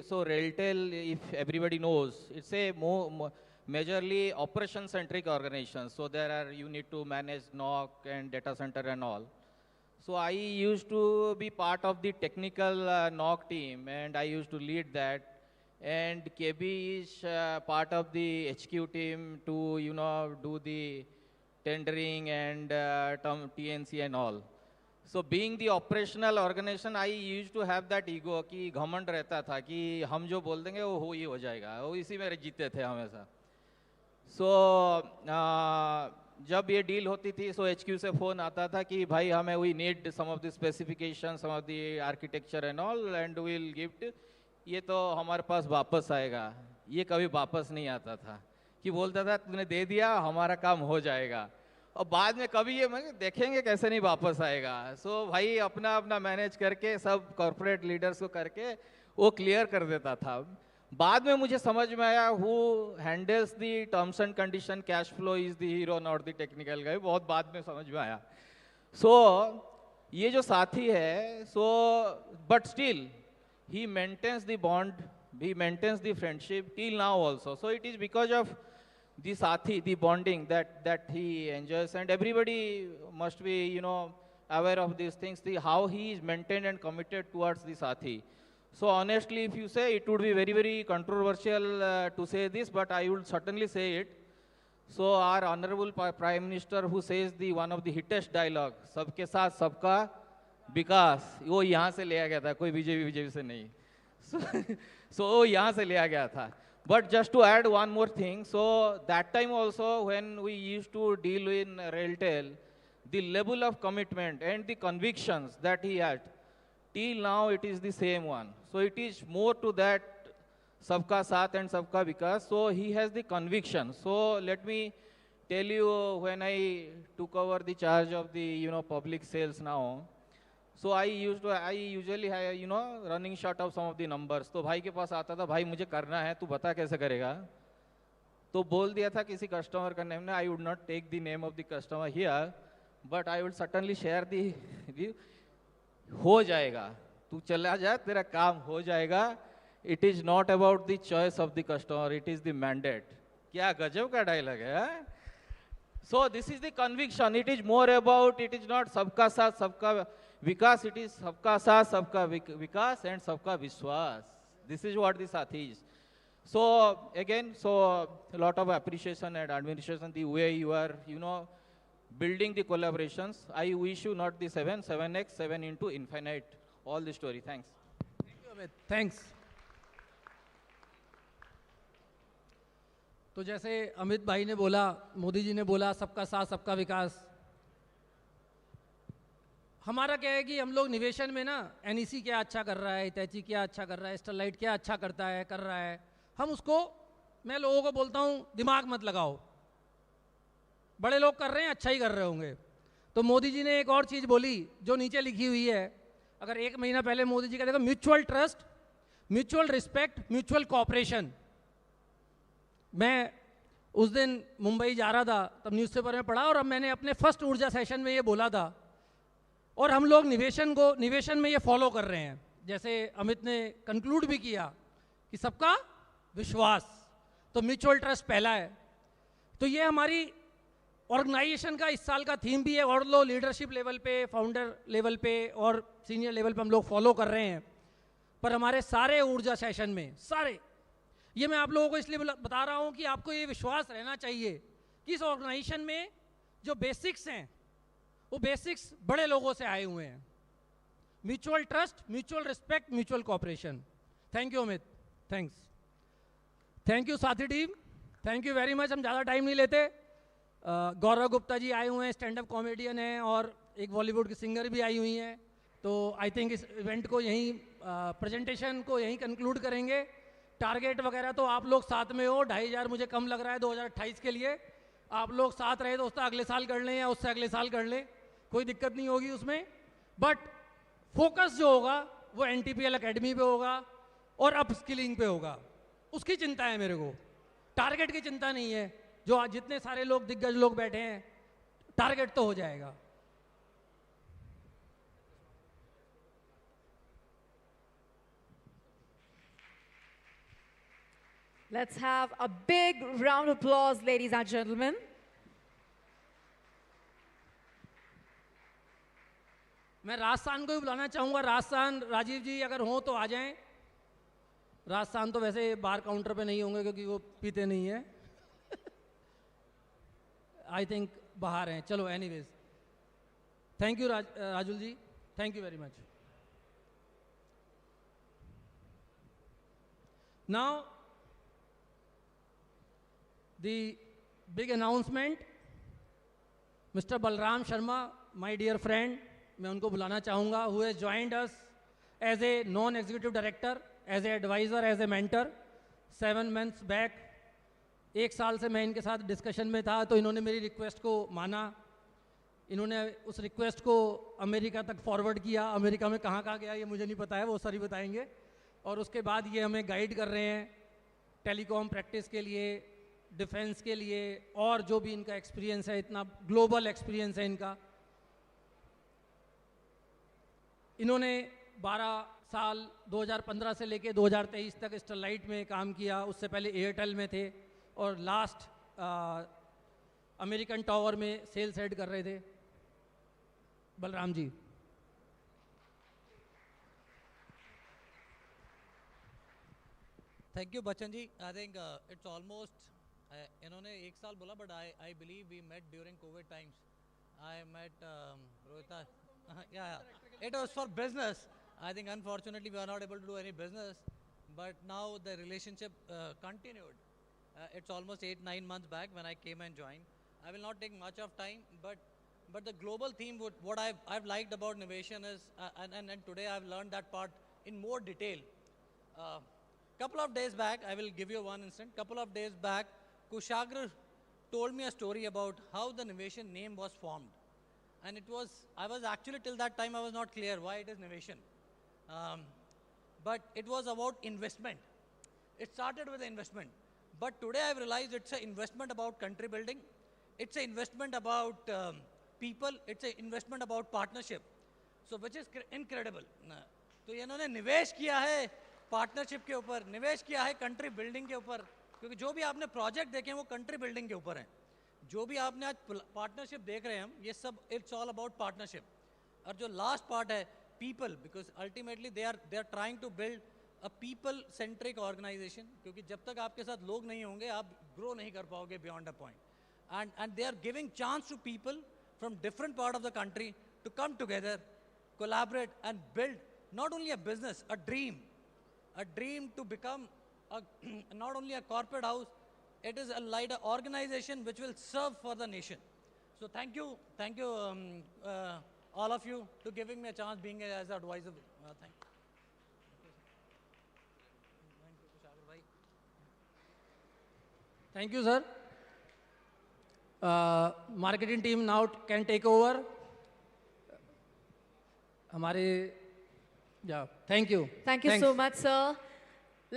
so Railtel, if everybody knows, it's a majorly operation-centric organization. So you need to manage NOC and data center and all. So I used to be part of the technical NOC team, and I used to lead that. And KB is part of the HQ team to, do the tendering and TNC and all. So being the operational organization, I used to have that ego कि घमंड रहता था कि हम जो बोल देंगे वो ही हो जाएगा, वो इसी में जीतते थे हमेशा. So जब ये डील होती थी, so HQ से फोन आता था कि भाई हमें we need some of the specifications, some of the architecture and all, and we'll give it. ये तो हमारे पास वापस आएगा, ये कभी वापस नहीं आता था। कि बोलता था तूने दे दिया हमारा काम हो जाएगा, और बाद में कभी ये देखेंगे कैसे नहीं वापस आएगा। सो भाई अपना अपना मैनेज करके सब कॉर्पोरेट लीडर्स को करके वो क्लियर कर देता था। बाद में मुझे समझ में आया who handles the terms and condition, cash flow is the hero not the technical गाय, बहुत बाद में समझ में आया। सो ये जो साथी है, so but still he maintains the bond, he maintains the friendship till now also. So it is because of the sathi, the bonding that he enjoys, and everybody must be, you know, aware of these things, how he is maintained and committed towards the sathi. So honestly, if you say, it would be very, very controversial to say this, but I would certainly say it. So our honorable Prime Minister, who says the one of the hittest dialogue, सबके साथ सबका विकास, वो यहाँ से लिया गया था, कोई बीजेपी से नहीं। So वो यहाँ से लिया गया था। But just to add one more thing, so that time also when we used to deal in Railtel, the level of commitment and the convictions that he had, till now it is the same one. So it is more to that sabka saath and sabka vikas. So he has the conviction. So let me tell you, when I took over the charge of the, you know, public sales now, so I usually have, you know, running short of some of the numbers. तो भाई के पास आता था, भाई मुझे करना है, तू बता कैसे करेगा। तो बोल दिया था किसी कस्टमर का name, I would not take the name of the customer here, but I will certainly share the हो जाएगा, तू चला जा, तेरा काम हो जाएगा। It is not about the choice of the customer, it is the mandate. क्या गजब का डायलॉग है। So this is the conviction. It is more about, it is not सबका साथ सबका विकास, it is सबका साथ सबका विकास and सबका विश्वास. This is what the Sathi is. So again, so a lot of appreciation and admiration the way you are, you know, building the collaborations. I wish you not the 7x, 7 into infinite, all the story. Thanks. Thank you, Amit. Thanks. तो जैसे अमित भाई ने बोला, मोदी जी ने बोला सबका साथ सबका विकास, हमारा क्या है कि हम लोग निवेशन में ना एनईसी क्या अच्छा कर रहा है, हितैची क्या अच्छा कर रहा है, स्टरलाइट क्या अच्छा करता है, कर रहा है, हम उसको, मैं लोगों को बोलता हूँ दिमाग मत लगाओ, बड़े लोग कर रहे हैं अच्छा ही कर रहे होंगे। तो मोदी जी ने एक और चीज़ बोली जो नीचे लिखी हुई है, अगर 1 महीना पहले मोदी जी का देखो, mutual trust, mutual respect, mutual cooperation. मैं उस दिन मुंबई जा रहा था, तब न्यूज़पेपर में पढ़ा, और अब मैंने अपने फर्स्ट ऊर्जा सेशन में ये बोला था, और हम लोग निवेशन में ये फॉलो कर रहे हैं। जैसे अमित ने कंक्लूड भी किया कि सबका विश्वास, तो म्यूचुअल ट्रस्ट पहला है। तो ये हमारी ऑर्गेनाइजेशन का इस साल का थीम भी है, और लो लीडरशिप लेवल पे, फाउंडर लेवल पे और सीनियर लेवल पे हम लोग फॉलो कर रहे हैं। पर हमारे सारे ऊर्जा सेशन में, सारे, ये मैं आप लोगों को इसलिए बता रहा हूँ कि आपको ये विश्वास रहना चाहिए कि इस ऑर्गेनाइजेशन में जो बेसिक्स हैं, वो बेसिक्स बड़े लोगों से आए हुए हैं। Mutual trust, mutual respect, mutual cooperation. Thank you Amit, thanks. Thank you साथी team, thank you very much. हम ज़्यादा टाइम नहीं लेते। गौरव गुप्ता जी आए हुए हैं, स्टैंड अप कॉमेडियन हैं, और एक बॉलीवुड की सिंगर भी आई हुई हैं। तो आई थिंक इस इवेंट को यहीं, प्रेजेंटेशन को यहीं कंक्लूड करेंगे। टारगेट वगैरह तो आप लोग साथ में हो, 2500 मुझे कम लग रहा है 2028 के लिए। आप लोग साथ रहे तो उसका अगले साल कर लें या उससे अगले साल कर लें, कोई दिक्कत नहीं होगी उसमें। बट फोकस जो होगा वो NTPL अकेडमी पे होगा और अप स्किलिंग पे होगा, उसकी चिंता है मेरे को, टारगेट की चिंता नहीं है। जो आज जितने सारे लोग दिग्गज लोग बैठे हैं, टारगेट तो हो जाएगा। Let's have a big round of applause, ladies and gentlemen. मैं राजस्थान को भी बुलाना चाहूँगा। राजस्थान, राजीव जी अगर हों तो आ जाएं। राजस्थान तो वैसे बार काउंटर पे नहीं होंगे क्योंकि वो पीते नहीं है। आई थिंक बाहर हैं। चलो anyways, thank you Rajul ji, thank you very much. Now the big announcement, Mr. Balram Sharma, my dear friend, मैं उनको बुलाना चाहूँगा, who has joined us as a non executive director, as a advisor, as a mentor. 7 months बैक, 1 साल से मैं इनके साथ डिस्कशन में था, तो इन्होंने मेरी रिक्वेस्ट को माना। इन्होंने उस रिक्वेस्ट को अमेरिका तक फॉरवर्ड किया। अमेरिका में कहाँ कहाँ गया ये मुझे नहीं पता है, वो सर ही बताएंगे। और उसके बाद ये हमें गाइड कर रहे हैं टेलीकॉम प्रैक्टिस के लिए, डिफेंस के लिए, और जो भी इनका एक्सपीरियंस है, इतना ग्लोबल एक्सपीरियंस है इनका। इन्होंने 12 साल 2015 से लेके 2023 तक स्टरलाइट में काम किया। उससे पहले एयरटेल में थे, और लास्ट अमेरिकन टावर में सेल्स हेड कर रहे थे। Balram ji. Thank you Bachchan ji. I think it's almost, इन्होंने 1 साल बोला, but I believe we met during COVID times. I met Rohita, yeah, it was for business. I think unfortunately we are not able to do any business, but now the relationship continued. It's almost 8-9 months back when I came and joined. I will not take much of time, but the global theme, what I've liked about Nivation is, and today I've learned that part in more detail. Couple of days back, I will give you one instant. Couple of days back, Kushagra told me a story about how the Nivation name was formed. And it was, I was actually till that time I was not clear why it is Nivation. But it was about investment. It started with investment. But today I've realized it's an investment about country building. It's an investment about people. It's an investment about partnership. So which is incredible. तो इन्होंने निवेश किया है पार्टनरशिप के ऊपर, निवेश किया है कंट्री बिल्डिंग के ऊपर, क्योंकि जो भी आपने प्रोजेक्ट देखे हैं वो कंट्री बिल्डिंग के ऊपर हैं। जो भी आपने आज पार्टनरशिप देख रहे हैं हम, ये सब इट्स ऑल अबाउट पार्टनरशिप। और जो लास्ट पार्ट है people, because ultimately they are trying to build a people centric organisation, क्योंकि जब तक आपके साथ लोग नहीं होंगे आप ग्रो नहीं कर पाओगे beyond a point. And they are giving chance to people from different part of the country to come together, collaborate and build not only a business, a dream to become not only a corporate house, it is a like an organization which will serve for the nation. So thank you all of you to giving me a chance being as an advisor. Thank you. Thank you, sir. Marketing team now can take over. Thank you. Thank you Thanks. so much, sir.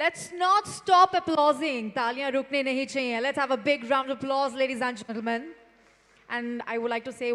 Let's not stop applauding. Taaliyan rukne nahi chahiye. Let's have a big round of applause, ladies and gentlemen. And I would like to say